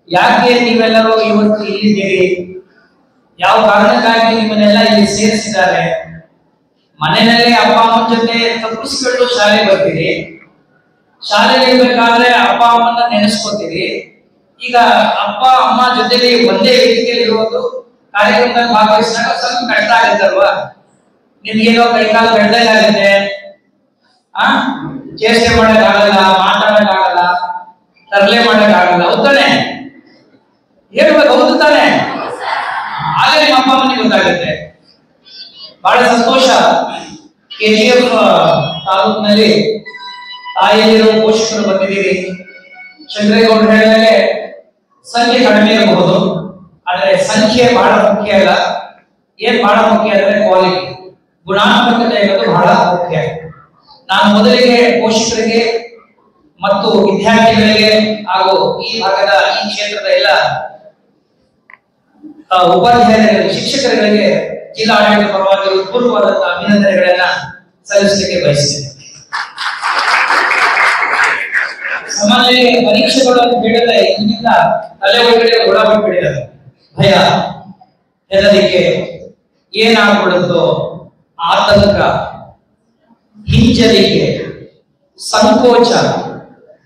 ಯಾಕೆ ನೀವೆಲ್ಲರೂ ಇವತ್ತು ಇಲ್ಲಿದ್ದೀರಿ? ಯಾವ ಕಾರಣಕ್ಕಾಗಿ ನಿಮ್ಮನ್ನೆಲ್ಲ ಇಲ್ಲಿ ಸೇರಿಸಿದ್ದಾರೆ? ಮನೆಯಲ್ಲಿ ಅಪ್ಪ ಅಮ್ಮನ ಜೊತೆ ತಪ್ಪಿಸಿಕೊಂಡು ಶಾಲೆಗೆ ಬರ್ತೀರಿ, ಶಾಲೆಗೆ ಇರ್ಬೇಕಾದ್ರೆ ಅಪ್ಪ ಅಮ್ಮನ ನೆನೆಸ್ಕೋತೀರಿ. ಈಗ ಅಪ್ಪ ಅಮ್ಮ ಜೊತೆಲಿ ಒಂದೇ ವೇದಿಕೆಯಲ್ಲಿ ಇರುವುದು ಕಾರ್ಯಕ್ರಮದಲ್ಲಿ ಭಾಗವಹಿಸಿದಾಗ ಸ್ವಲ್ಪ ಕಷ್ಟ ಆಗುತ್ತಲ್ವಾ? ನಿಮ್ಗೇನೋ ಕೈಕಾಲು ಕಡ್ಡಾಗುತ್ತೆ, ಚೇಷ್ಟೆ ಮಾಡಕ್ಕಾಗಲ್ಲ, ಮಾತಾಡಕ್ಕಾಗಲ್ಲ, ತರಲೆ ಮಾಡಕ್ಕಾಗಲ್ಲ. ಹೌದಾನೆ? ಹೇಳ್ಬೇಕು, ಹೌದು ತಾನೆ? ಆಗ ನಿಮ್ಮ ಅಪ್ಪ ಅಮ್ಮನಿಗೆ ಗೊತ್ತಾಗುತ್ತೆ. ಬಹಳ ಸಂತೋಷ. KGF ತಾಲೂಕಿನಲ್ಲಿ ತಾಯಿಯಲ್ಲಿರೋ ಪೋಷಕರು ಬಂದಿದ್ದೀರಿ. ಚಂದ್ರೇಗೌಡರು ಹೇಳಿದಾಗೆ ಸಂಖ್ಯೆ ಕಡಿಮೆ ಇರಬಹುದು, ಆದ್ರೆ ಸಂಖ್ಯೆ ಬಹಳ ಮುಖ್ಯ ಅಲ್ಲ. ಏನ್ ಬಹಳ ಮುಖ್ಯ ಅಂದ್ರೆ ಕ್ವಾಲಿಟಿ, ಗುಣಾತ್ಮಕತೆ ಅನ್ನೋದು ಬಹಳ ಮುಖ್ಯ. ನಾನು ಮೊದಲಿಗೆ ಪೋಷಕರಿಗೆ ಮತ್ತು ವಿದ್ಯಾರ್ಥಿಗಳಿಗೆ ಹಾಗೂ ಈ ಭಾಗದ ಈ ಕ್ಷೇತ್ರದ ಎಲ್ಲ ಉಪಾಧ್ಯಾಯರಿಗೆ, ಶಿಕ್ಷಕರುಗಳಿಗೆ ಜಿಲ್ಲಾಡಳಿತ ಪರವಾಗಿ ಪೂರ್ವವಾದಂತಹ ಅಭಿನಂದನೆಗಳನ್ನ ಸಲ್ಲಿಸಲಿಕ್ಕೆ ಬಯಸ್ತೇನೆ. ನಮ್ಮಲ್ಲಿ ಪರೀಕ್ಷೆಗಳು ಅಂತ ಹೇಳಿದ್ರೆ ಇದರಿಂದ ತಲೆ ಒಳಗಡೆ ಹುಳ ಬಿಟ್ಟಿದ್ದಾರೆ. ಭಯ, ಹೆದರಿಕೆ, ಏನಾಗ್ಬಿಡುತ್ತೋ, ಆತಂಕ, ಹಿಂಜರಿಕೆ, ಸಂಕೋಚ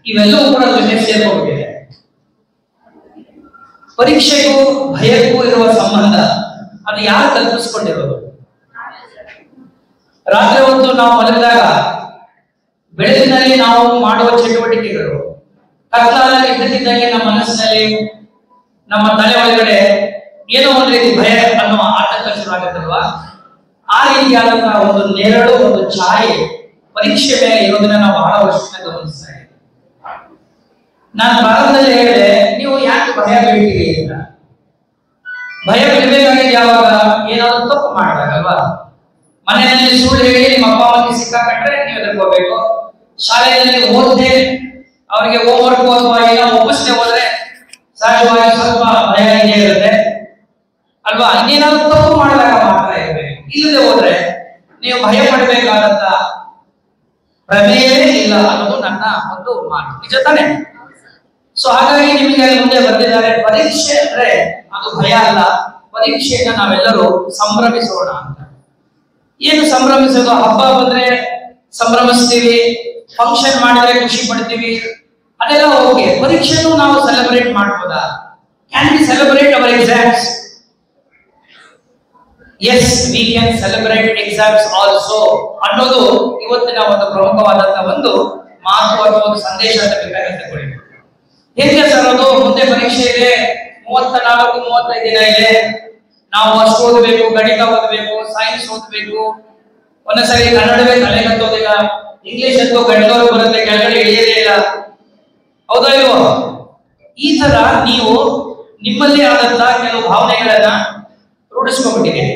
ಇವೆಲ್ಲವೂ ಕೂಡ ಜೊತೆ ಸೇರ್ಕೊಂಡಿದೆ. ಪರೀಕ್ಷೆಗೂ ಭಯಕ್ಕೂ ಇರುವ ಸಂಬಂಧ ಅದು ಯಾರು ಕಲ್ಪಿಸ್ಕೊಂಡಿರೋದು? ರಾತ್ರಿ ಹೊತ್ತು ನಾವು ಮಲಗಿದಾಗ ಬೆಳಗಿನಲ್ಲಿ ನಾವು ಮಾಡುವ ಚಟುವಟಿಕೆಗಳು ಕತ್ತಲಲ್ಲಿ ಇದ್ದಕ್ಕಿದ್ದಂಗೆ ನಮ್ಮ ಮನಸ್ಸಿನಲ್ಲಿ, ನಮ್ಮ ತಲೆ ಒಳಗಡೆ ಏನೋ ಒಂದು ರೀತಿ ಭಯ ಅನ್ನುವ ಆತಂಕ ಶುರುವಾಗುತ್ತಲ್ವಾ? ಆ ರೀತಿಯಾದಂತಹ ಒಂದು ನೆರಳು, ಒಂದು ಛಾಯೆ ಪರೀಕ್ಷೆ ಮೇಲೆ ಇರೋದನ್ನ ನಾವು ಬಹಳ ವರ್ಷದಿಂದ ಗಮನಿಸ್ತಾ ಇದ್ದೀವಿ. ನಾನು ಪ್ರಾರಂಭದಲ್ಲಿ ಹೇಳಿದೆ, ನೀವು ಯಾಕೆ ಭಯ ಬೀಳ್ತೀರಿ ಅಂತ. ಭಯ ಬೀಳಬೇಕಾಗಿದೆ ಯಾವಾಗ? ಏನಾದ್ರು ತಪ್ಪು ಮಾಡಿದಾಗಲ್ವಾ? ಮನೆಯಲ್ಲಿ ಸುಳ್ಳು ಹೇಳಿ ನಿಮ್ಮ ಅಪ್ಪ ಅಮ್ಮಗೆ ಸಿಕ್ಕಾಕೊಂಡ್ರೆ ನೀವು ಎದುರ್ಕೋಬೇಕು. ಶಾಲೆಯಲ್ಲಿ ಓದದೆ ಅವರಿಗೆ ಹೋಮ್ವರ್ಕ್ ಅಥವಾ ಏನೋ ಒಪ್ಪಿಸದೆ ಹೋದ್ರೆ ಸಹಜವಾಗಿ ಸ್ವಲ್ಪ ಭಯ ಇದ್ದೇ ಇರುತ್ತೆ ಅಲ್ವಾ? ಇನ್ನೇನಾದ್ರು ತಪ್ಪು ಮಾಡಿದಾಗ ಮಾತ್ರ ಇರಬೇಕು. ಇಲ್ಲದೆ ಹೋದ್ರೆ ನೀವು ಭಯ ಪಡಬೇಕಾದಂತ ಪ್ರಮೇಯವೇ ಇಲ್ಲ ಅನ್ನೋದು ನನ್ನ ಒಂದು ಮಾತು. ನಿಜ ತಾನೆ? ಸೊ ಹಾಗಾಗಿ ನಿಮಗೆ ಅಲ್ಲಿ ಮುಂದೆ ಬಂದಿದ್ದಾರೆ, ಪರೀಕ್ಷೆ ಅಂದ್ರೆ ಅದು ಭಯ ಅಲ್ಲ, ಪರೀಕ್ಷೆಯನ್ನ ನಾವೆಲ್ಲರೂ ಸಂಭ್ರಮಿಸೋಣ ಅಂತ. ಏನು ಸಂಭ್ರಮಿಸೋದು? ಹಬ್ಬ ಬಂದ್ರೆ ಸಂಭ್ರಮಿಸ್ತೀವಿ, ಫಂಕ್ಷನ್ ಮಾಡಿದ್ರೆ ಖುಷಿ ಪಡ್ತೀವಿ, ಅದೆಲ್ಲ ಓಕೆ. ಪರೀಕ್ಷೆನೂ ನಾವು ಸೆಲೆಬ್ರೇಟ್ ಮಾಡಬಹುದಾ? Can we celebrate our exams? Yes, we can celebrate exams also ಅನ್ನೋದು ಇವತ್ತಿನ ಒಂದು ಪ್ರಮುಖವಾದಂತಹ ಒಂದು ಮಾತು ಅಥವಾ ಒಂದು ಸಂದೇಶ ಅಂತ ಬೇಕಾಗಿ ತಗೊಳ್ಳಿ. ಹೇಗೆ ಸರ್ ಅದು? ಮುಂದೆ ಪರೀಕ್ಷೆ ಇದೆ, 34-35 ದಿನ ಇದೆ, ನಾವು ಅಷ್ಟು ಓದಬೇಕು, ಗಣಿತ ಓದಬೇಕು, ಸೈನ್ಸ್ ಓದಬೇಕು, ಒಂದೊಂದ್ಸರಿ ಕನ್ನಡವೇ ತಲೆ ಕತ್ತೋದಿಲ್ಲ, ಇಂಗ್ಲಿಷ್ ಅಂತೂ ಗಂಟಲು ಬರುತ್ತೆ, ಕೆಳಗಡೆ ಇಳಿಯದೇ ಇಲ್ಲ. ಹೌದಾ ಇಲ್ವೋ? ಈ ತರ ನೀವು ನಿಮ್ಮಲ್ಲಿ ಆದಂತಹ ಕೆಲವು ಭಾವನೆಗಳನ್ನ ರೂಢಿಸ್ಕೊಂಡ್ಬಿಟ್ಟಿದ್ದೀರಿ.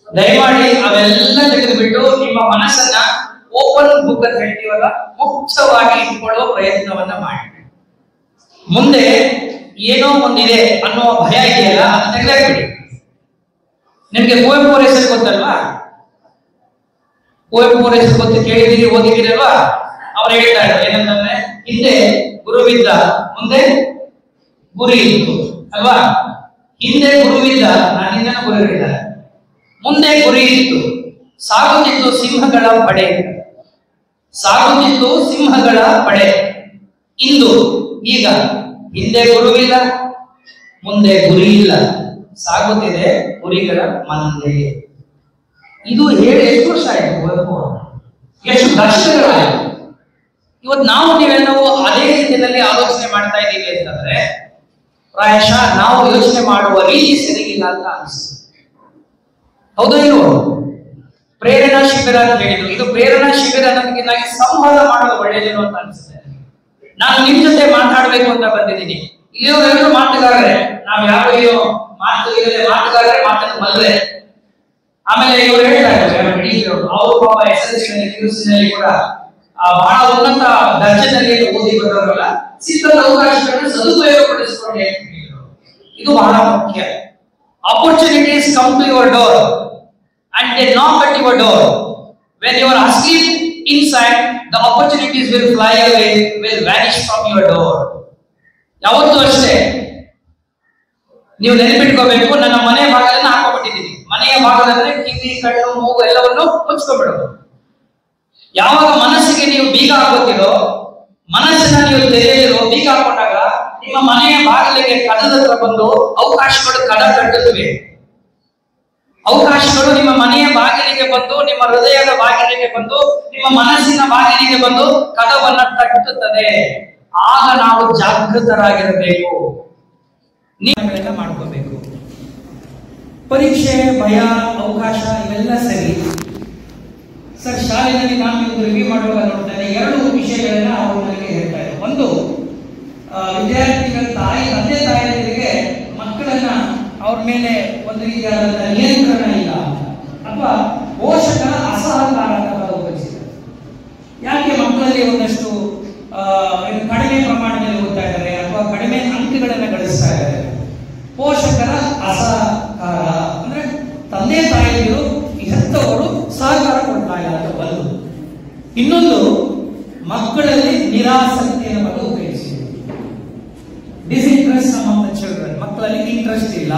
ದಯಮಾಡಿ ಅವೆಲ್ಲ ತೆಗೆದುಬಿಟ್ಟು ನಿಮ್ಮ ಮನಸ್ಸನ್ನ ಓಪನ್ ಬುಕ್ ಅಂತ ಹೇಳ್ತೀವಲ್ಲ, ಮುಕ್ತವಾಗಿ ಇಟ್ಕೊಳ್ಳುವ ಪ್ರಯತ್ನವನ್ನ ಮಾಡಿ. ಮುಂದೆ ಏನೋ ಒಂದಿದೆ ಅನ್ನುವ ಭಯ ಇದೆಯಲ್ಲ, ಅದನ್ನ ತೆಗೆದಾಕ್ಬಿಡಿ. ನಿಮ್ಗೆ ಕುವೆಂಪು ಅವರ ಹೆಸರು ಗೊತ್ತಲ್ವಾ? ಕುವೆಂಪು ಅವರ ಹೆಸರು ಗೊತ್ತು, ಕೇಳಿದಿರಿ, ಓದಿದಿರಲ್ವಾ? ಅವ್ರು ಹೇಳ್ತಾ ಇದ್ದಾರೆ ಏನಂತಂದ್ರೆ, ಹಿಂದೆ ಗುರುವಿದ್ದ, ಮುಂದೆ ಗುರಿ ಇತ್ತು ಅಲ್ವಾ? ಹಿಂದೆ ಗುರುವಿದ್ದ, ನಾನು ಹಿಂದೆನೂ ಗುರು ಹೇಳಿದ್ದಾರೆ, ಮುಂದೆ ಗುರಿ ಇತ್ತು, ಸಾಗುತ್ತಿತ್ತು ಸಿಂಹಗಳ ಪಡೆ, ಸಾಗುತ್ತಿತ್ತು ಸಿಂಹಗಳ ಪಡೆ. ಇಂದು ಈಗ ಹಿಂದೆ ಗುರುವಿಲ್ಲ, ಮುಂದೆ ಗುರಿ ಇಲ್ಲ, ಸಾಗುತ್ತಿದೆ ಗುರಿಗಳ ಮಂದೆ. ಇದು ಹೇಳಿ ಎಷ್ಟು ವರ್ಷ ಆಯ್ತು? ಕುವೆಂಪು ಎಷ್ಟು ದಶಕಗಳಾಯ್ತು. ಇವತ್ತು ನಾವು ನೀವೆಲ್ಲವೂ ಅದೇ ರೀತಿಯಲ್ಲಿ ಆಲೋಚನೆ ಮಾಡ್ತಾ ಇದ್ದೀವಿ ಅಂತಂದ್ರೆ ಪ್ರಾಯಶಃ ನಾವು ಯೋಚನೆ ಮಾಡುವ ರೀತಿ ಸರಿಯಿಲ್ಲ ಅಂತ ಅನಿಸುತ್ತೆ. ಹೌದಾ ಇಲ್ವೋ? ಪ್ರೇರಣಾ ಶಿಬಿರ ಅಂತ ಹೇಳಿದ್ರು. ಇದು ಪ್ರೇರಣಾ ಶಿಬಿರ ಅನ್ನೋದಕ್ಕಿಂತ ಸಂವಾದ ಮಾಡೋದು ಒಳ್ಳೆಯದೇನು ಅಂತ ಅನಿಸುತ್ತೆ. ನಾನು ನಿಮ್ ಜೊತೆ ಮಾತಾಡ್ಬೇಕು ಅಂತ ಬಂದಿದ್ದೀನಿ. ಇಲ್ಲಿಯವರೆಲ್ಲರೂ ಮಾತುಗಾರರೆ, ನಾವು ಯಾವ ಮಾತು ಇಲ್ಲದೆ ಮಾತುಗಾರರೆ, ಮಾತನ್ನು ಮಲ್ಲೆ. ಆಮೇಲೆ ಇವರು ಹೇಳ್ತಾ ಇದ್ದಾರೆ, ಅವರು ಪಾಪ SSLC ಕೂಡ ಬಹಳ ಉನ್ನತ ದರ್ಜೆಯಲ್ಲಿ ಓದಿ ಬಂದವರಲ್ಲ, ಸಿಕ್ಕ ಅವಕಾಶಗಳನ್ನು ಸದುಪಯೋಗ ಪಡಿಸಿಕೊಂಡು ಇದು ಬಹಳ ಮುಖ್ಯ. Opportunities come to your door and they knock at your door. When you are asleep inside, the opportunities will fly away, will vanish from your door. ಯಾವತ್ತೂ ಅಷ್ಟೇ ನೀವು ನೆನಪಿಟ್ಕೋಬೇಕು, ನನ್ನ ಮನೆ ಬಾಗಿಲನ್ನು ಹಾಕೊಂಡ್ಬಿಟ್ಟಿದ್ದೀನಿ. ಮನೆಯ ಬಾಗಿಲಂದ್ರೆ ಕಿವಿ, ಕಣ್ಣು, ಮೂಗು ಎಲ್ಲವನ್ನು ಮುಚ್ಕೊಂಡ್ಬಿಡೋದು. ಯಾವಾಗ ಮನಸ್ಸಿಗೆ ನೀವು ಬೀಗ ಹಾಕೋತಿರೋ, ಮನಸ್ಸನ್ನ ನೀವು ತೆರೆಯಲಿರೋ, ಬೀಗ ಹಾಕೊಂಡಾಗ ನಿಮ್ಮ ಮನೆಯ ಬಾಗಿಲಿಗೆ ಕದದ ಹತ್ರ ಬಂದು ಅವಕಾಶಗಳು ಕದ ಕಟ್ಟುತ್ತವೆ. ಅವಕಾಶಗಳು ನಿಮ್ಮ ಮನೆಯ ಬಾಗಿಲಿಗೆ ಬಂದು, ನಿಮ್ಮ ಹೃದಯದ ಬಾಗಿಲಿಗೆ ಬಂದು, ನಿಮ್ಮ ಮನಸ್ಸಿನ ಬಾಗಿಲಿಗೆ ಬಂದು ಕದವನ್ನ ತಟ್ಟುತ್ತದೆ. ಆಗ ನಾವು ಜಾಗೃತರಾಗಿರಬೇಕು, ನೀವೆಲ್ಲ ಮಾಡ್ಕೋಬೇಕು. ಪರೀಕ್ಷೆ, ಭಯ, ಅವಕಾಶ ಇವೆಲ್ಲ ಸರಿ. ಸರ್, ಶಾಲೆಯಲ್ಲಿ ನಾನು ರಿವ್ಯೂ ಮಾಡುವಾಗ ನೋಡ್ತೇನೆ, 2 ವಿಷಯಗಳನ್ನ ಅವರು ನನಗೆ ಹೇಳ್ತಾರೆ. ಒಂದು, ವಿದ್ಯಾರ್ಥಿಗಳ ತಂದೆ ತಾಯಿಯರಿಗೆ ಮಕ್ಕಳನ್ನ ಅವ್ರ ಮೇಲೆ ಒಂದು ರೀತಿಯಾದ ನಿಯಂತ್ರಣ ಇಲ್ಲ, ಅಥವಾ ಪೋಷಕರ ಅಸಹಕಾರ ಉಪಯೋಗಿಸಿದ್ದಾರೆ. ಯಾಕೆ ಮಕ್ಕಳಲ್ಲಿ ಒಂದಷ್ಟು ಕಡಿಮೆ ಪ್ರಮಾಣದಲ್ಲಿ ಓದ್ತಾ ಇದ್ದಾರೆ ಅಥವಾ ಕಡಿಮೆ ಅಂಕಗಳನ್ನು ಗಳಿಸ್ತಾ ಇದ್ದಾರೆ? ಪೋಷಕರ ಅಸಹಕಾರ ಅಂದ್ರೆ ತಂದೆ ತಾಯಿಯರು, ಹೆತ್ತವರು ಸಹಕಾರ ಕೊಡ್ತಾ ಇಲ್ಲ ಅಂತ ಒಂದು. ಇನ್ನೊಂದು, ಮಕ್ಕಳಲ್ಲಿ ನಿರಾಸಕ್ತಿಯನ್ನು ಬಗ್ಗೆ ಉಪಯೋಗಿಸಿದೆ. ಡಿಸ್ಇಂಟ್ರೆಸ್ಟ್ ಅಮಾಂಗ್ ದ ಚಿಲ್ಡ್ರನ್, ಮಕ್ಕಳಲ್ಲಿ ಇಂಟ್ರೆಸ್ಟ್ ಇಲ್ಲ.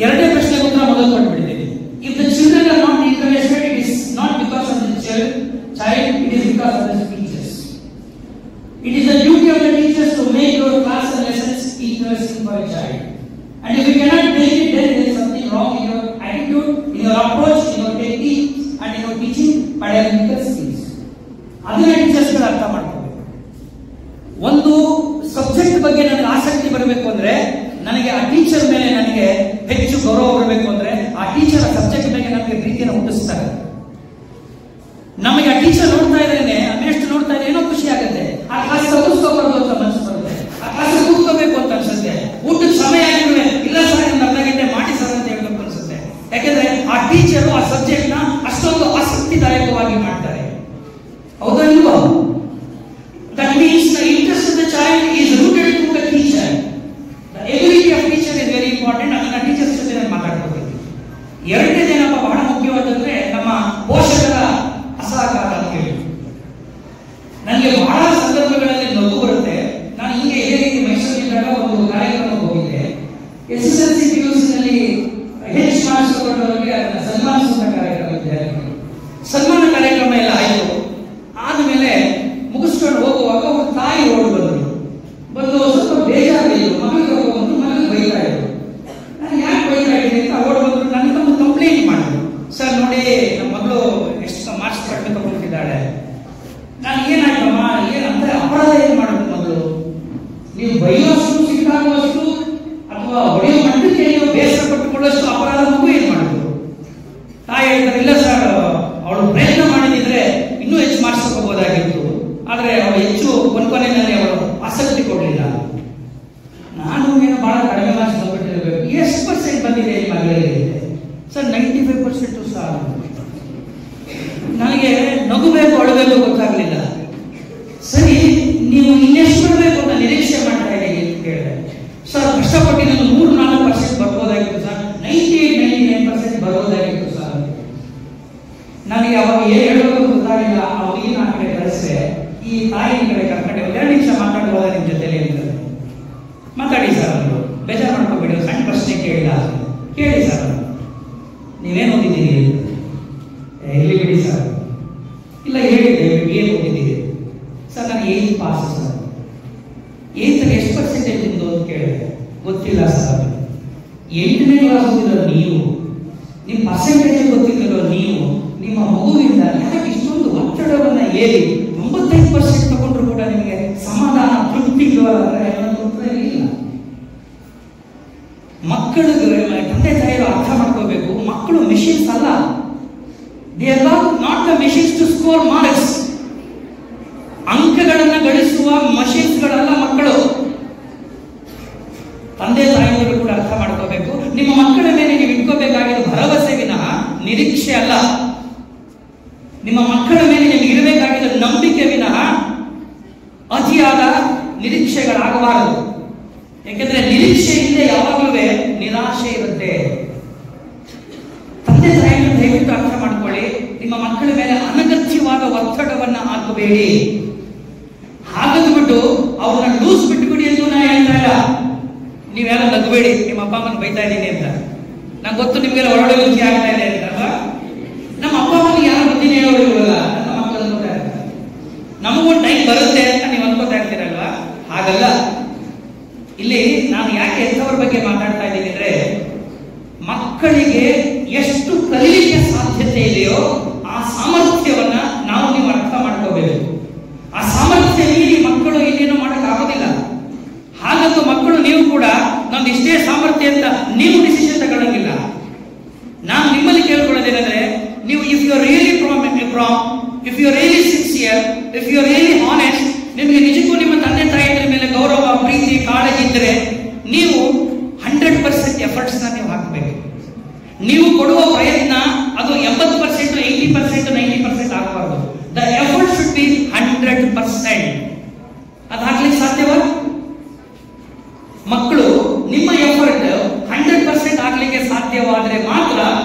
2ನೇ ಪ್ರಶ್ನೆಗೆ ಉತ್ತರ ಮೊದಲು ಕೊಟ್ಬಿಟ್ಟಿದ್ದೀನಿ. If the children are not interested, it is not because of the child, it is because of the teachers. It is the duty of the teachers to make your class and lessons interesting for a child. And if you cannot make it, then there is something wrong in your attitude, in your approach, in your technique, and in your teaching pedagogical skills. ಅದನ್ನ teachers ಗಳು ಅರ್ಥ ಮಾಡ್ಕೋಬೇಕು. ಒಂದು subject ಬಗ್ಗೆ ನನಗೆ ಆಸಕ್ತಿ ಬರಬೇಕು ಅಂದ್ರೆ, ನನಗೆ ಆ ಟೀಚರ್ ಮೇಲೆ ನನಗೆ ಹೆಚ್ಚು ಗೌರವ ಬರಬೇಕು ಅಂದ್ರೆ, ಆ ಟೀಚರ್ ಆ ಸಬ್ಜೆಕ್ಟ್ ಬಗ್ಗೆ ನನಗೆ ಪ್ರೀತಿಯನ್ನು ಹುಟ್ಟಿಸ್ತಾರೆ. ನಮಗೆ ಆ ಟೀಚರ್ ನೋಡ್ತಾ ಇದ್ದೇನೆ, ಮೇಷ್ಟ್ರು ನೋಡ್ತಾ ಇದ್ರೆ ಏನೋ ಖುಷಿ ಆಗುತ್ತೆ. ಆ ಕ್ಲಾಸ್ ಕೂತ್ಕೋಬಾರ್ದು ಅಂತ ಮನಸ್ಸು ಬರುತ್ತೆ, ಆ ಕ್ಲಾಸ್ ಕೂತ್ಕೋಬೇಕು ಅಂತ ಅನ್ಸುತ್ತೆ. ಊಟದ ಸಮಯ ಆಗಿರುವೆ, ಇಲ್ಲ ಸರ್ ಒಂದು ಅರ್ಧ ಗಂಟೆ ಮಾಡಿ ಸರ್ ಅಂತ ಹೇಳ್ಬೇಕು ಅನ್ಸುತ್ತೆ. ಯಾಕೆಂದ್ರೆ ಆ ಟೀಚರು ಆ ಸಬ್ಜೆಕ್ಟ್ ನ ಅಷ್ಟೊಂದು ಆಸಕ್ತಿದಾಯಕವಾಗಿ ಮಾಡ್ತಾರೆ. ಹೌದಾ ಇಲ್ವಾ? That means the interest of the child is rooted to the teacher. The ability of teacher is very important. ಅದನ್ನ ಟೀಚರ್ಸ್ ಜೊತೆ ನಾನು ಮಾತಾಡ್ಕೋಬೇಕು. 2ನೇದೇನಪ್ಪ ಬಹಳ ಮುಖ್ಯವಾದಂದ್ರೆ ನಮ್ಮ ಪೋಷಕರ ಅಸಹಕಾರ ಅಂತ ಹೇಳಿ. ನನಗೆ ಬಹಳ ಸಂದರ್ಭಗಳಲ್ಲಿ ನಗು ಬರುತ್ತೆ. ನಾನು ಹಿಂಗೆ ಇದೇ ರೀತಿ ಮೈಸೂರಿನಿಂದಾಗ ಒಂದು ಕಾರ್ಯಕ್ರಮಕ್ಕೆ ಹೋಗಿದ್ದೆ. SSLC PUC ನಲ್ಲಿ ಹೆಚ್ಚು ಮಾರ್ಕ್ಸ್ ತಗೊಂಡವರಿಗೆ ಅದನ್ನ ಸನ್ಮಾನಿಸುವ ಕಾರ್ಯಕ್ರಮ ಇದೆ. ಸನ್ಮಾನ ಕಾರ್ಯಕ್ರಮ ಎಲ್ಲ ಆಯಿತು. ಆದ್ಮೇಲೆ ಮುಗಿಸ್ಕೊಂಡು ಹೋಗುವಾಗ ಒಂದು ತಾಯಿ ಓಡಿ ಬಂದು ಸ್ವಲ್ಪ ಬೇಜಾರಿದ್ರು. ಮಗಳಿಗೆ ಬಂದು ಮನೆಗೆ ಬೈತಾ ಇದ್ರು. ನಾನು ಯಾಕೆ ಬೈತಾ ಇದ್ದೀನಿ ಅಂತ ಓಡಿ ಬಂದ್ರು. ನನಗೆ ಒಂದು ಕಂಪ್ಲೇಂಟ್ ಮಾಡಿದ್ರು. ಸರ್ ನೋಡಿ, ನಮ್ಮ ಮಗಳು ಎಷ್ಟು ಮಾರ್ಕ್ಸ್ ಕಡಿಮೆ ತಗೊಂಡಿದ್ದಾಳೆ. ನಾನು ಏನಾಯ್ತಮ್ಮ, ಏನಂತ ಅಪರಾಧ ಏನ್ ಮಾಡಬೇಕು ಮೊದಲು? ನೀವು ಬೈಯೋಷ್ಟು, ಸಿಟ್ಟಾಗುವಷ್ಟು ಅಥವಾ ಹೊಡೆಯೋ ಮಟ್ಟಕ್ಕೆ ನೀವು ಬೇಸರ ಪಟ್ಟುಕೊಳ್ಳುವಷ್ಟು ಅಪರಾಧ ಮಗು ಏನ್ ಮಾಡಬೇಕು? ತಾಯಿ ಹೇಳ್ತಾರೆ, ಇಲ್ಲ ಸರ್, ಅವಳು ಪ್ರಯತ್ನ ಮಾಡಿದ್ರೆ ಇನ್ನೂ ಹೆಚ್ಚು ಮಾರ್ಕ್ಸ್ ತಗೋಬಹುದಾಗಿತ್ತು, ಆದ್ರೆ ಅವಳು ಹೆಚ್ಚು ಕೊನೆಯಲ್ಲಿ ಅವಳು ಆಸಕ್ತಿ ಕೊಡಲಿಲ್ಲ. ನಾನು ಏನು ಬಹಳ ಕಡಿಮೆ ಮಾರ್ಕ್ಸ್ ತಗೊಂಡಿರ್ಬೇಕು. ಎಷ್ಟು % ಬಂದಿದೆ ನಿಮ್ಮ ಮಗಳಿಗೆ? Sir 95% sir. ನನಗೆ ನಗುಬೇಕು ಅಳಬೇಕು ಗೊತ್ತಾಗ್ಲಿಲ್ಲ. ಸರಿ, ನೀವು ಇನ್ನೆಷ್ಟು ಬರಬೇಕು ಅಂತ ನಿರೀಕ್ಷೆ ಮಾಡ್ತಾ ಇದ್ದೀರಿ ಅಂತ ಕೇಳಿದೆ. ಸರ್, ಕಷ್ಟಪಟ್ಟು ನಾನು 3-4% ಬರ್ಬೋದಾಗಿತ್ತು ಸರ್, 98-99% ಬರ್ಬೋದಾಗಿತ್ತು ಸರ್. ನನಗೆ ಅವಾಗ ಏನು ಹೇಳಬೇಕು ಗೊತ್ತಾಗಿಲ್ಲ. ಅವ್ರಿಗೆ ಆ ಕಡೆ ಕಳಿಸಿದೆ, ಈ ತಾಯಿ ಕಡೆ ಕರ್ಕೊಂಡೆ 2 ನಿಮಿಷ ಮಾತಾಡುವಾಗ ನಿಮ್ಮ ಜೊತೆಲಿ ಇರ್ತದೆ. ಮಾತಾಡಿ ಸರ್ ಅವರು, ಬೇಜಾರು ಮಾಡ್ಕೋಬೇಡಿ, ಸಣ್ಣ ಪ್ರಶ್ನೆ ಕೇಳಿಲ್ಲ. ಕೇಳಿ ಸರ್, ನೀವೇನು ಓದಿದ್ದೀರಿ? ಇಲ್ಲಿ ಬಿಡಿ ಸರ್. ಇಲ್ಲ ಹೇಳಿದೆ, ಏನು ಓದಿದ್ದೀರಿ ಸರ್? ನಾನು 8th ಪಾಸ್ ಸರ್. 8th ಎಷ್ಟು % ನಿಂದು ಅಂತ ಕೇಳಿದೆ. ಗೊತ್ತಿಲ್ಲ ಸರ್. 8ನೇ ಕ್ಲಾಸ್ ಓದಿರೋ ನೀವು, ನಿಮ್ಮ ಪರ್ಸೆಂಟೇಜ್ ಗೊತ್ತಿರೋ ನೀವು, ನಿಮ್ಮ ಮಗುವಿಂದ ಯಾಕೆ ಇಷ್ಟೊಂದು ಒತ್ತಡವನ್ನ ಏರಿ 95% ತಗೊಂಡ್ರು ಕೂಡ ನಿಮಗೆ ಸಮಾಧಾನ, ತೃಪ್ತಿ ಇಲ್ಲ. ಮಕ್ಕಳಿಗೆ ತಂದೆ ತಾಯಿಗಳು ಅರ್ಥ ಮಾಡ್ಕೋಬೇಕು, ಮಕ್ಕಳು ಮೆಷಿನ್ಸ್ ಅಲ್ಲ. They are not the machines to score marks. ಅಂಕಗಳನ್ನು ಗಳಿಸುವ ಮಷಿನ್ಸ್ಗಳಲ್ಲ ಮಕ್ಕಳು. ತಂದೆ ತಾಯಿಯವರು ಕೂಡ ಅರ್ಥ ಮಾಡ್ಕೋಬೇಕು. ನಿಮ್ಮ ಮಕ್ಕಳ ಮೇಲೆ ನೀವು ಇಟ್ಕೋಬೇಕಾಗಿರೋ ಭರವಸೆ ವಿನಃ ನಿರೀಕ್ಷೆ ಅಲ್ಲ. ನಿಮ್ಮ ಮಕ್ಕಳ ಮೇಲೆ ನೀವು ಇರಬೇಕಾಗಿರೋ ನಂಬಿಕೆ ವಿನಃ ಅತಿಯಾದ ನಿರೀಕ್ಷೆಗಳಾಗಬಾರದು. ಯಾಕೆಂದ್ರೆ ನಿರೀಕ್ಷೆ ಇಲ್ಲದೆ ಯಾವಾಗಲೂ ನಿರಾಶೆ ಇರುತ್ತೆ. ತಂದೆ ತಾಯಿಯನ್ನು ದಯವಿಟ್ಟು ಅರ್ಥ ಮಾಡ್ಕೊಳ್ಳಿ. ನಿಮ್ಮ ಮಕ್ಕಳ ಮೇಲೆ ಅನಗತ್ಯವಾದ ಒತ್ತಡವನ್ನ ಹಾಕಬೇಡಿ. ಹಾಗದ್ಬಿಟ್ಟು ಅವ್ರನ್ನ ಲೂಸ್ ಬಿಟ್ಟುಬಿಡಿ ಬರಬೇಡಿ, ನಿಮ್ಮ ಅಪ್ಪ ಅಮ್ಮನ ಬೈತಾ ಇದ್ದೀನಿ ಅಂತ. ನಂಗೆ ಗೊತ್ತು ನಿಮ್ಗೆಲ್ಲ ಒಳಗಡೆ ಖುಷಿ ಆಗ್ತಾ ಇದೆ ಅಂತ ಅಲ್ವಾ? ನಮ್ಮ ಅಪ್ಪ ಅಮ್ಮನಿಗೆ ಯಾರು ಬುದ್ಧಿನೇ ಹೇಳೋದಿಲ್ವಲ್ಲ, ನನ್ನ ಮಕ್ಕಳು ಅನ್ಕೋತಾ ಇರ್ತಾರೆ. ನಮಗೊಂದು ಟೈಮ್ ಬರುತ್ತೆ ಅಂತ ನೀವು ಅನ್ಕೋತಾ ಇರ್ತೀರಲ್ವಾ? ಹಾಗಲ್ಲ. ಇಲ್ಲಿ ನಾನು ಯಾಕೆ ಎಂಥವ್ರ ಬಗ್ಗೆ ಮಾತಾಡ್ತಾ ಇದ್ದೀನಿ ಅಂದ್ರೆ, ಮಕ್ಕಳಿಗೆ ಎಷ್ಟು ಕಲಿಲಿಕ್ಕೆ ಸಾಧ್ಯತೆ ಇದೆಯೋ ಆ ಸಾಮರ್ಥ್ಯವನ್ನ ನಾವು ನೀವು ಅರ್ಥ ಮಾಡ್ಕೋಬೇಕು. ಆ ಸಾಮರ್ಥ್ಯ ಮೀರಿ ಮಕ್ಕಳು ಇನ್ನೇನು ಮಾಡಕ್ ಆಗೋದಿಲ್ಲ. ಹಾಗಂತ ಮಕ್ಕಳು ನೀವು ಕೂಡ ನಮ್ದು ಇಷ್ಟೇ ಸಾಮರ್ಥ್ಯ ಅಂತ ನೀವು ಡಿಸಿಷನ್ ತಗೊಳ್ಳಂಗಿಲ್ಲ. ನಾನು ನಿಮ್ಮಲ್ಲಿ ಕೇಳ್ಕೊಳ್ಳೋದೇನಂದ್ರೆ, ನೀವು if you are really if you are really sincere, if you are really honest, ನಿಮಗೆ ನಿಜಕ್ಕೂ ನಿಮ್ಮ ತಂದೆ ತಾಯಿಗಳ ಮೇಲೆ ಗೌರವ, ಪ್ರೀತಿ, ಕಾಳಜಿ ಇದ್ರೆ ನೀವು 100% ಎಫರ್ಟ್ಸ್ ನೀವು ಹಾಕಬೇಕು. ನೀವು ಕೊಡುವ ಪ್ರಯತ್ನ ಅದು 80%, 80%, 90% ಆಗಬಾರ್ದು. The effort should be 100%. ಅದು ಹಾಕ್ಲಿಕ್ಕೆ ಸಾಧ್ಯವಾ? ಮಕ್ಕಳು ನಿಮ್ಮ ಎಫರ್ಟ್ 100% ಆಗ್ಲಿಕ್ಕೆ ಸಾಧ್ಯವಾದರೆ ಮಾತ್ರ